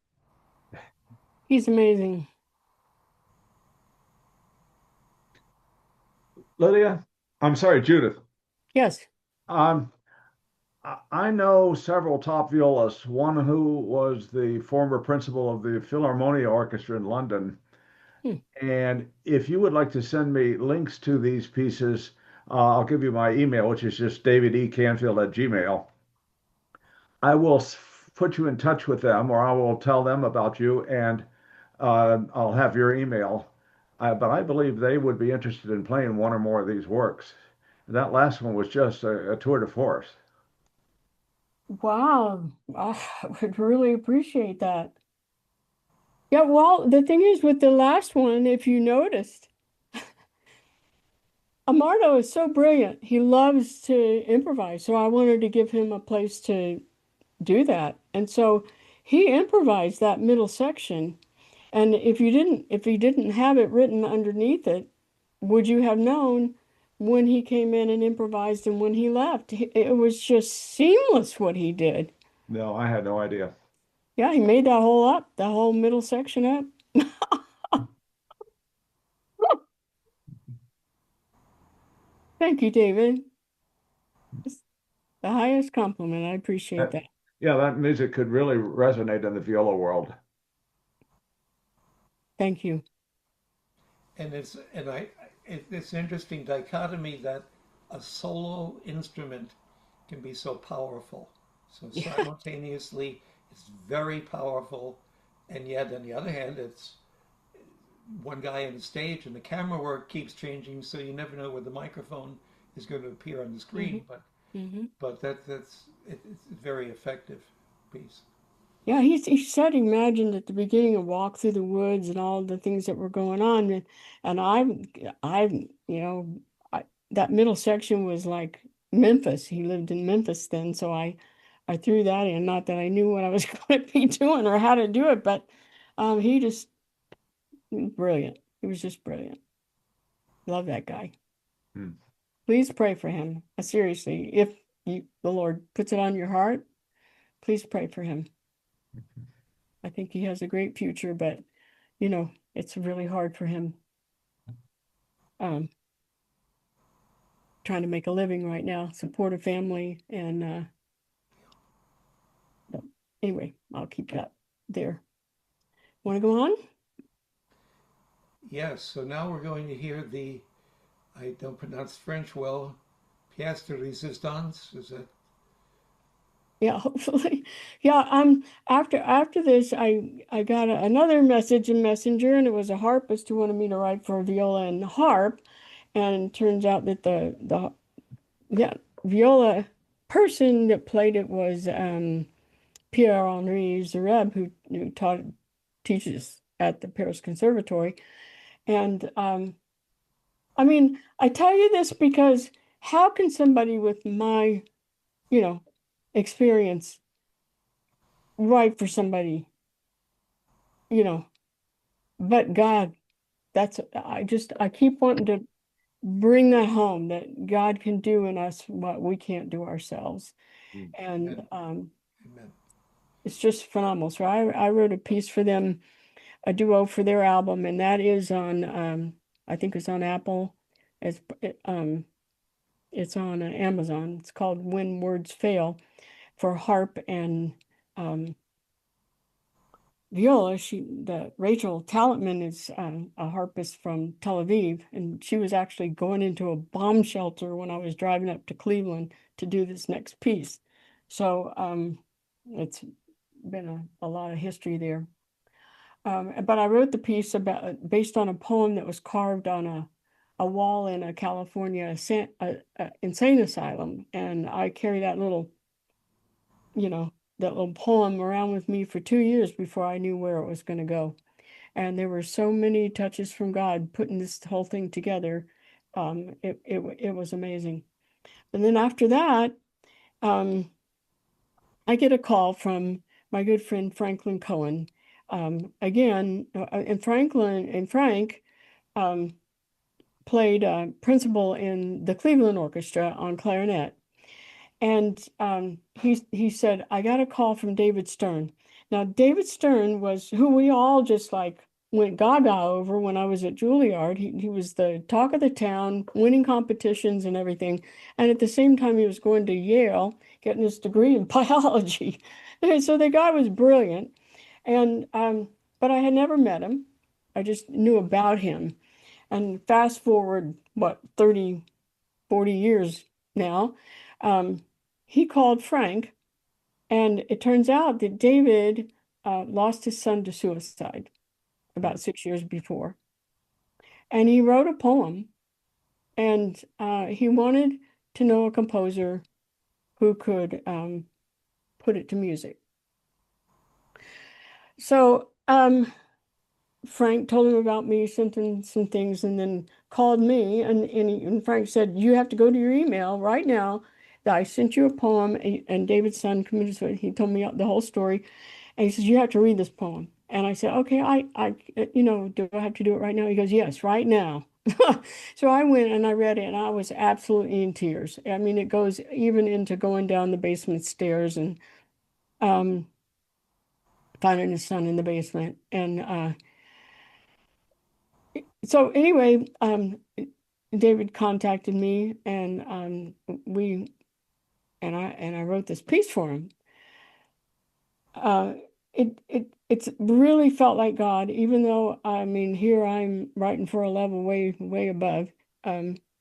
He's amazing. Lydia, I'm sorry, Judith. Yes. Um, I know several top violists, one who was the former principal of the Philharmonia Orchestra in London. Hmm. And if you would like to send me links to these pieces, I'll give you my email, which is just davidecanfield@gmail. I will put you in touch with them, or I will tell them about you, and I'll have your email. But I believe they would be interested in playing one or more of these works. That last one was just a tour de force. Wow. I would really appreciate that. Yeah, well, the thing is with the last one, if you noticed, Amardo is so brilliant. He loves to improvise. So I wanted to give him a place to do that. And so he improvised that middle section. And if he didn't have it written underneath it, would you have known when he came in and improvised and when he left? It was just seamless what he did. No, I had no idea. Yeah, he made that whole middle section up. Thank you, David. It's the highest compliment. I appreciate That, that. yeah, that music could really resonate in the viola world. Thank you. And it's an interesting dichotomy that a solo instrument can be so powerful. So Yeah. simultaneously, it's very powerful, and yet on the other hand, it's one guy on the stage, and the camera work keeps changing, so you never know where the microphone is going to appear on the hmm screen. But hmm it's a very effective piece. Yeah, he said he imagined at the beginning a walk through the woods and all the things that were going on, and you know, that middle section was like Memphis. He lived in Memphis then, so I threw that in. Not that I knew what I was going to be doing or how to do it, but he just brilliant. He was just brilliant. Love that guy. Hmm. Please pray for him. Seriously, if the Lord puts it on your heart, please pray for him. I think he has a great future, but it's really hard for him um, trying to make a living right now, support a family, and but anyway, I'll keep that there. Want to go on? Yes, so now we're going to hear I don't pronounce French well, pièce de résistance. Is that Yeah, hopefully. Yeah, after this I got another message in Messenger, and it was a harpist who wanted me to write for viola and harp, and it turns out that the yeah, viola person that played it was Pierre-Henri Zareb, who teaches at the Paris Conservatory. And I mean, I tell you this because how can somebody with my, you know, experience right for somebody, you know, but God, I keep wanting to bring that home, that God can do in us what we can't do ourselves. And Amen. it's just phenomenal. So I wrote a piece for them, a duo for their album, and that is on, I think it's on Apple. It's on Amazon. It's called When Words Fail, for harp and viola. The Rachel Talentman is a harpist from Tel Aviv, and she was actually going into a bomb shelter when I was driving up to Cleveland to do this next piece. So it's been a lot of history there. But I wrote the piece based on a poem that was carved on a wall in a California insane asylum, and I carry that little poem around with me for 2 years before I knew where it was going to go. And there were so many touches from God putting this whole thing together. It was amazing. And then after that, I get a call from my good friend Franklin Cohen. Again, and Frank played principal in the Cleveland Orchestra on clarinet. And he said, I got a call from David Stern. Now, David Stern was who we all just like went gaga over when I was at Juilliard. He was the talk of the town, winning competitions and everything. And at the same time, he was going to Yale, getting his degree in biology. And so the guy was brilliant. And but I had never met him. I just knew about him. And fast forward, 30, 40 years now, he called Frank, and it turns out that David lost his son to suicide about 6 years before. And he wrote a poem, and he wanted to know a composer who could put it to music. So Frank told him about me, sent him some things, and then called me. And Frank said, you have to go to your email right now that I sent you a poem. And David's son committed suicide. He told me the whole story. And he says, you have to read this poem. And I said, okay, do I have to do it right now? He goes, yes, right now. So I went and I read it, and I was absolutely in tears. I mean, it goes even into going down the basement stairs and finding his son in the basement. And so anyway, David contacted me, and I wrote this piece for him. It's really felt like God, even though I mean here I'm writing for a level way above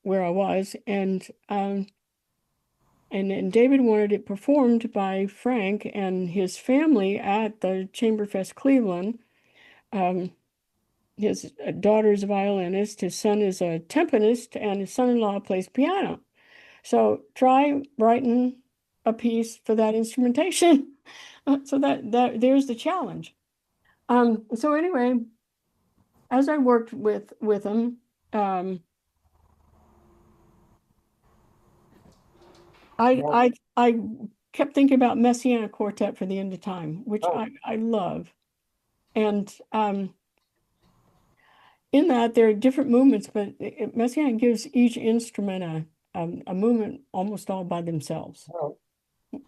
where I was, and David wanted it performed by Frank and his family at the Chamberfest Cleveland. His daughter's a violinist, his son is a timpanist, and his son-in-law plays piano. So try writing a piece for that instrumentation. So that there's the challenge. So anyway, as I worked with him, I kept thinking about Messianic Quartet for the End of Time, which I love. And in that there are different movements, but Messiaen gives each instrument a movement almost all by themselves. Oh,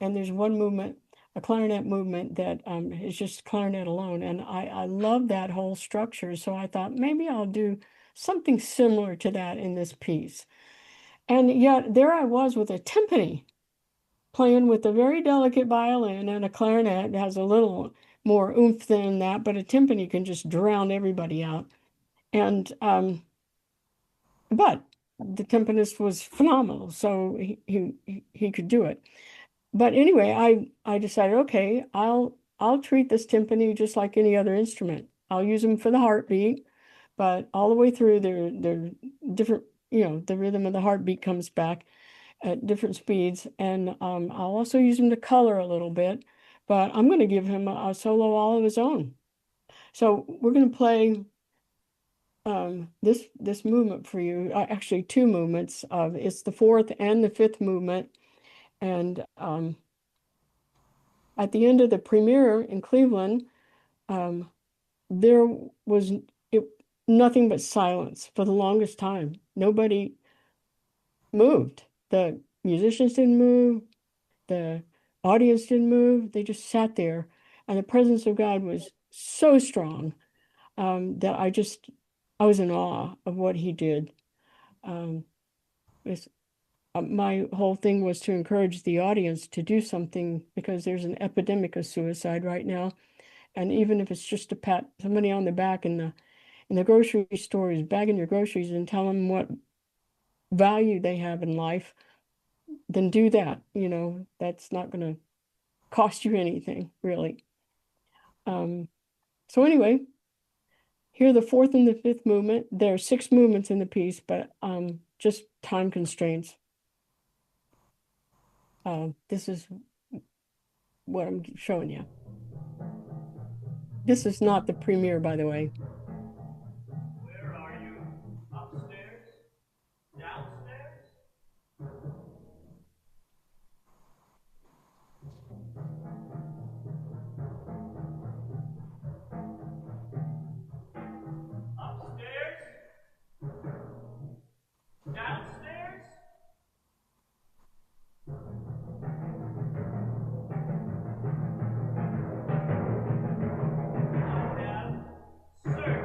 And there's one movement, a clarinet movement, that is just clarinet alone. And I love that whole structure. So I thought maybe I'll do something similar to that in this piece. And yet there I was with a timpani, playing with a very delicate violin, and a clarinet that has a little more oomph than that, but a timpani can just drown everybody out. And but the timpanist was phenomenal, so he could do it. But anyway, I decided, okay, I'll treat this timpani just like any other instrument. I'll use them for the heartbeat, but all the way through they're different, the rhythm of the heartbeat comes back at different speeds. And I'll also use them to color a little bit, but I'm going to give him a solo all of his own. So we're going to play this movement for you, actually two movements. It's the fourth and the fifth movement, and at the end of the premiere in Cleveland, there was nothing but silence for the longest time. Nobody moved. The musicians didn't move. The audience didn't move. They just sat there. And the presence of God was so strong that I was in awe of what he did. Um, my whole thing was to encourage the audience to do something because there's an epidemic of suicide right now. And even if it's just to pat somebody on the back in the grocery stores, bagging your groceries and tell them what value they have in life, then do that. You know, that's not going to cost you anything, really. So anyway, here are the fourth and the fifth movement. There are 6 movements in the piece, but just time constraints. This is what I'm showing you. This is not the premiere, by the way. Where are you? Upstairs? Downstairs? Upstairs? Downstairs? I have searched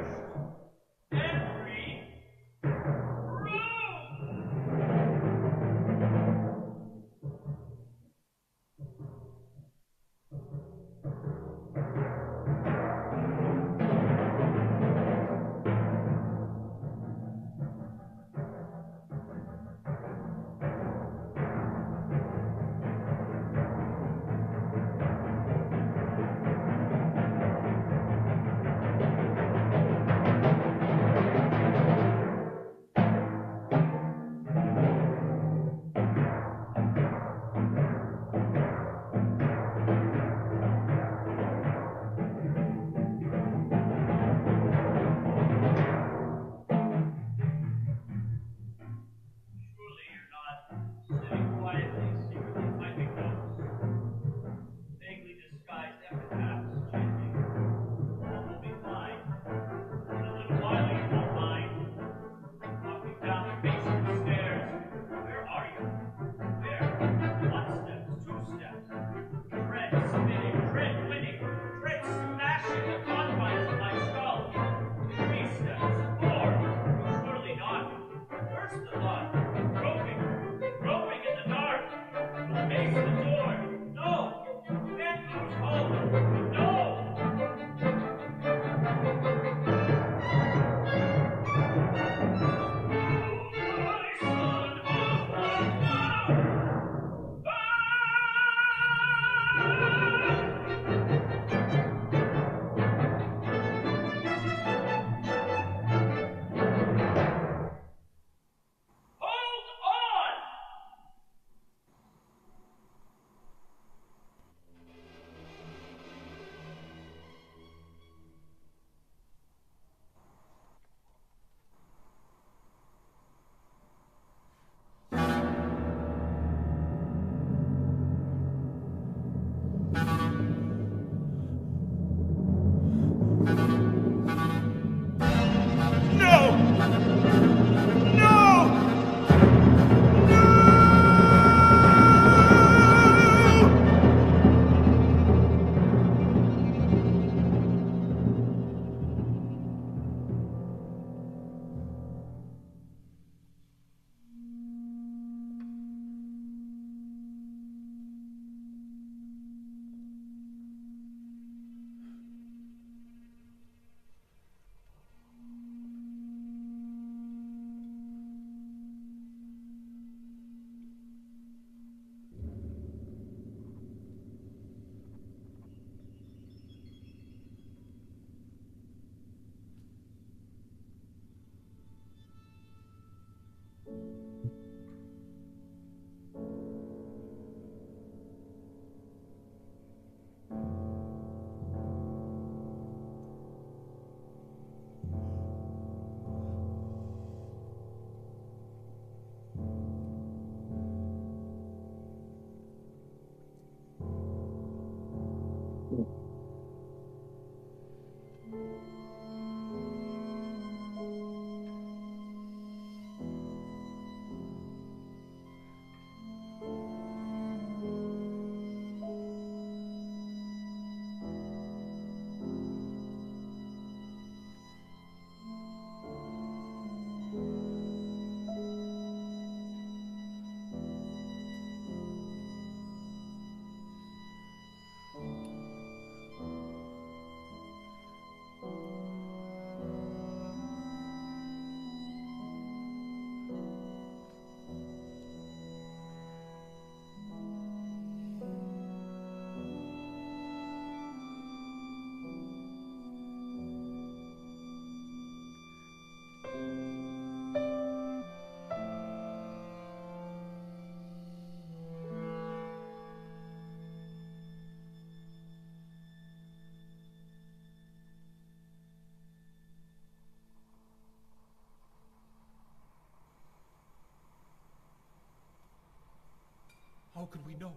could we know?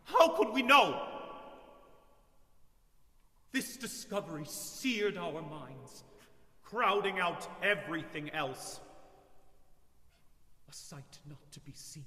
How could we know? This discovery seared our minds, crowding out everything else. A sight not to be seen.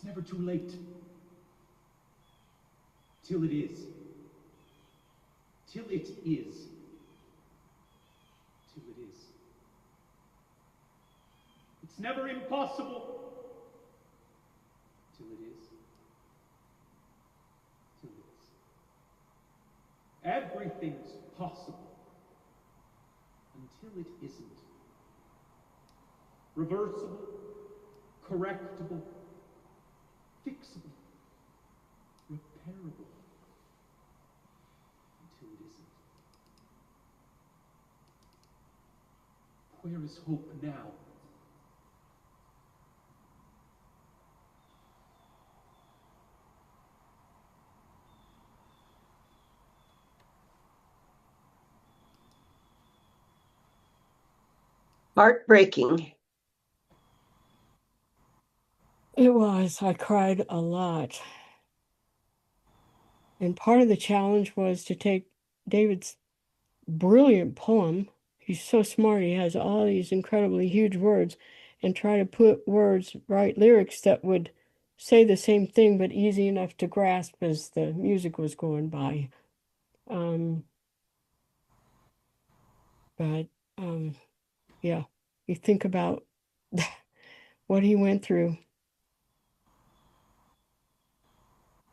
It's never too late. Till it is. Till it is. Till it is. It's never impossible. Till it is. Till it is. Everything's possible until it isn't. Reversible, correctable, fixable, repairable, until it isn't. Where is hope now? Heartbreaking. It was. I cried a lot. And part of the challenge was to take David's brilliant poem. He's so smart. He has all these incredibly huge words and try to put words, write lyrics that would say the same thing, but easy enough to grasp as the music was going by. Um, but yeah, you think about what he went through.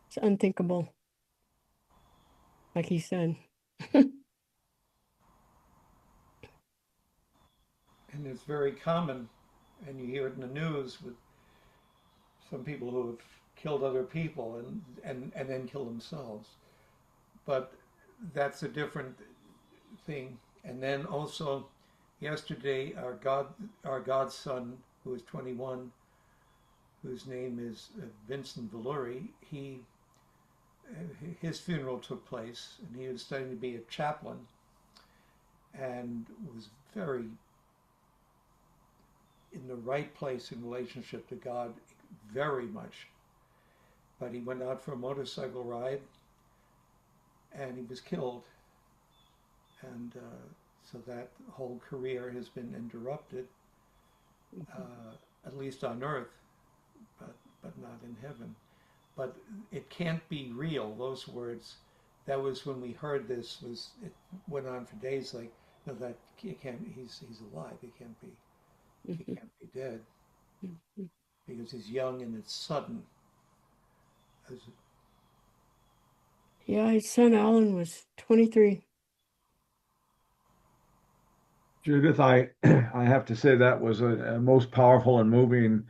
It's unthinkable, like he said. And it's very common, and you hear it in the news with some people who have killed other people and then kill themselves. But that's a different thing. And then also, yesterday, our godson, who is 21, whose name is Vincent Valuri, his funeral took place, and he was studying to be a chaplain, and was very in the right place in relationship to God, very much. But he went out for a motorcycle ride, and he was killed, and so that whole career has been interrupted, at least on earth, but not in heaven. But it can't be real. Those words. That was when we heard this. It went on for days. Like, no, that it can't. He's alive. He can't be. He can't be dead because he's young and it's sudden. Yeah, his son Alan was 23. Judith, I have to say that was a most powerful and moving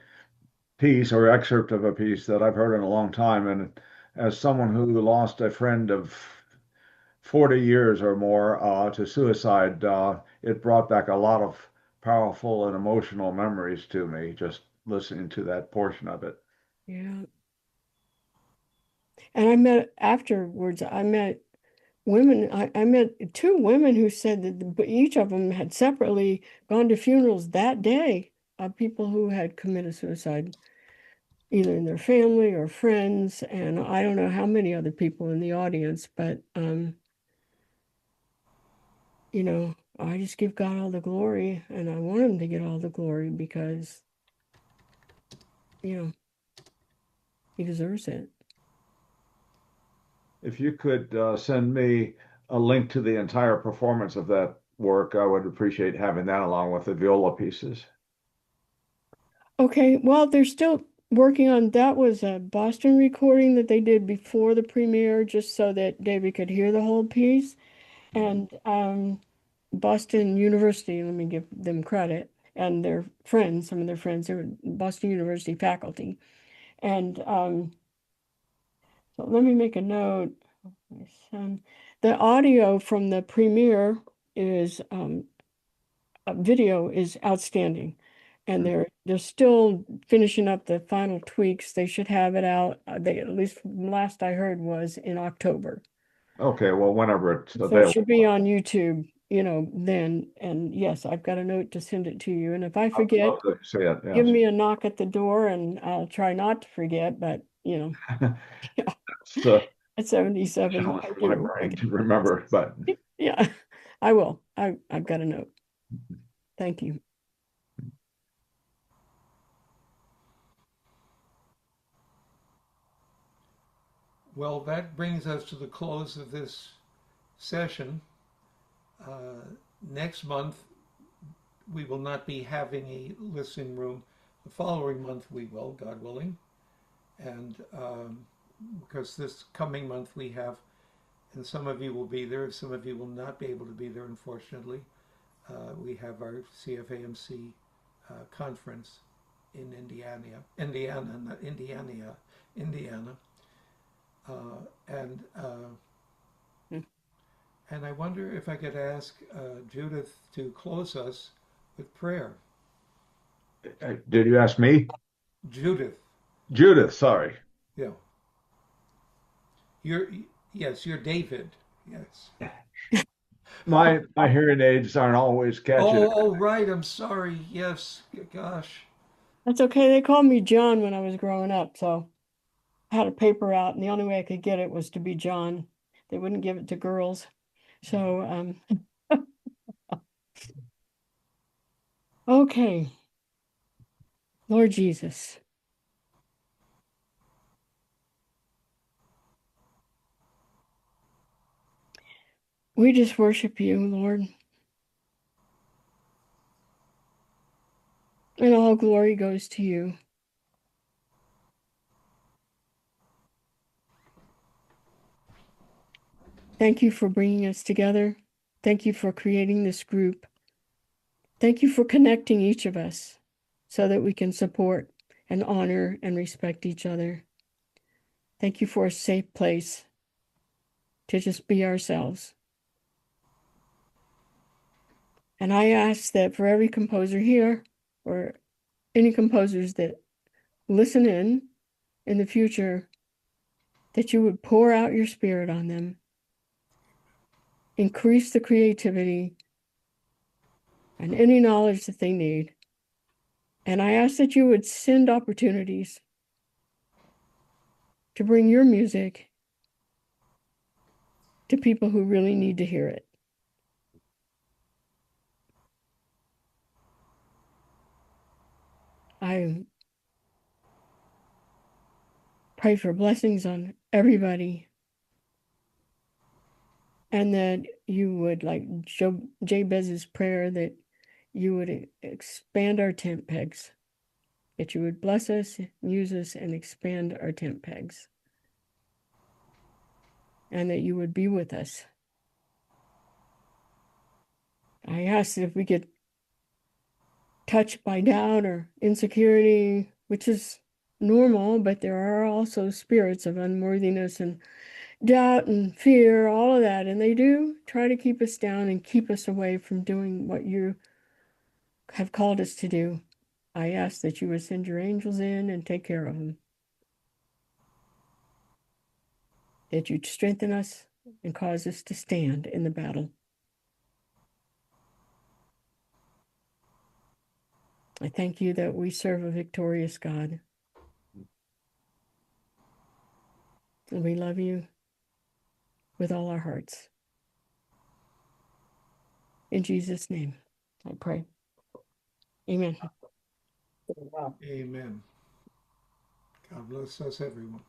piece or excerpt of a piece that I've heard in a long time. And as someone who lost a friend of 40 years or more to suicide, it brought back a lot of powerful and emotional memories to me just listening to that portion of it. Yeah. And I met afterwards, I met women, I met two women who said that each of them had separately gone to funerals that day of people who had committed suicide, either in their family or friends. And I don't know how many other people in the audience, but you know, I just give God all the glory, and I want him to get all the glory because, you know, he deserves it. If you could send me a link to the entire performance of that work, I would appreciate having that along with the viola pieces. Okay, well, they're still working on that was a Boston recording that they did before the premiere, just so that David could hear the whole piece. And Boston University, let me give them credit, and their friends, some of their friends, they were Boston University faculty. And so let me make a note. My son, the audio from the premiere is video is outstanding, and they're still finishing up the final tweaks. They should have it out. They at least last I heard was in October. Okay, well, whenever it's So it available. should be on YouTube, you know, then. And yes, I've got a note to send it to you. And if I I'd forget, love to see it, give yes. me a knock at the door and I'll try not to forget. But you know, yeah, It's a at 77, challenge I for my do. brain to remember, but Yeah, I will. I've got a note. Thank you. Well, that brings us to the close of this session. Uh, Next month, we will not be having a listening room. The following month, we will, God willing. And because this coming month we have, and some of you will be there, some of you will not be able to be there, unfortunately. We have our CFAMC conference in Indiana. And and I wonder if I could ask Judith to close us with prayer. did you ask me? Judith, Judith, sorry. yeah, you're yes, you're David. Yes. my hearing aids aren't always catching it. Oh, right. I'm sorry. Yes. Gosh. That's okay. They called me John when I was growing up, so I had a paper out, and the only way I could get it was to be John. They wouldn't give it to girls. So, okay. Lord Jesus, we just worship you, Lord. And all glory goes to you. Thank you for bringing us together. Thank you for creating this group. Thank you for connecting each of us so that we can support and honor and respect each other. Thank you for a safe place to just be ourselves. And I ask that for every composer here or any composers that listen in the future, that you would pour out your spirit on them, increase the creativity and any knowledge that they need. And I ask that you would send opportunities to bring your music to people who really need to hear it. I pray for blessings on everybody, and that you would, like Jabez's prayer, that you would expand our tent pegs, that you would bless us, use us, and expand our tent pegs, and that you would be with us. I ask that if we get touched by doubt or insecurity, which is normal, but there are also spirits of unworthiness and doubt and fear, all of that, and they do try to keep us down and keep us away from doing what you have called us to do. I ask that you would send your angels in and take care of them, that you'd strengthen us and cause us to stand in the battle. I thank you that we serve a victorious God. And we love you with all our hearts. In Jesus' name, I pray. Amen. Amen. God bless us, everyone.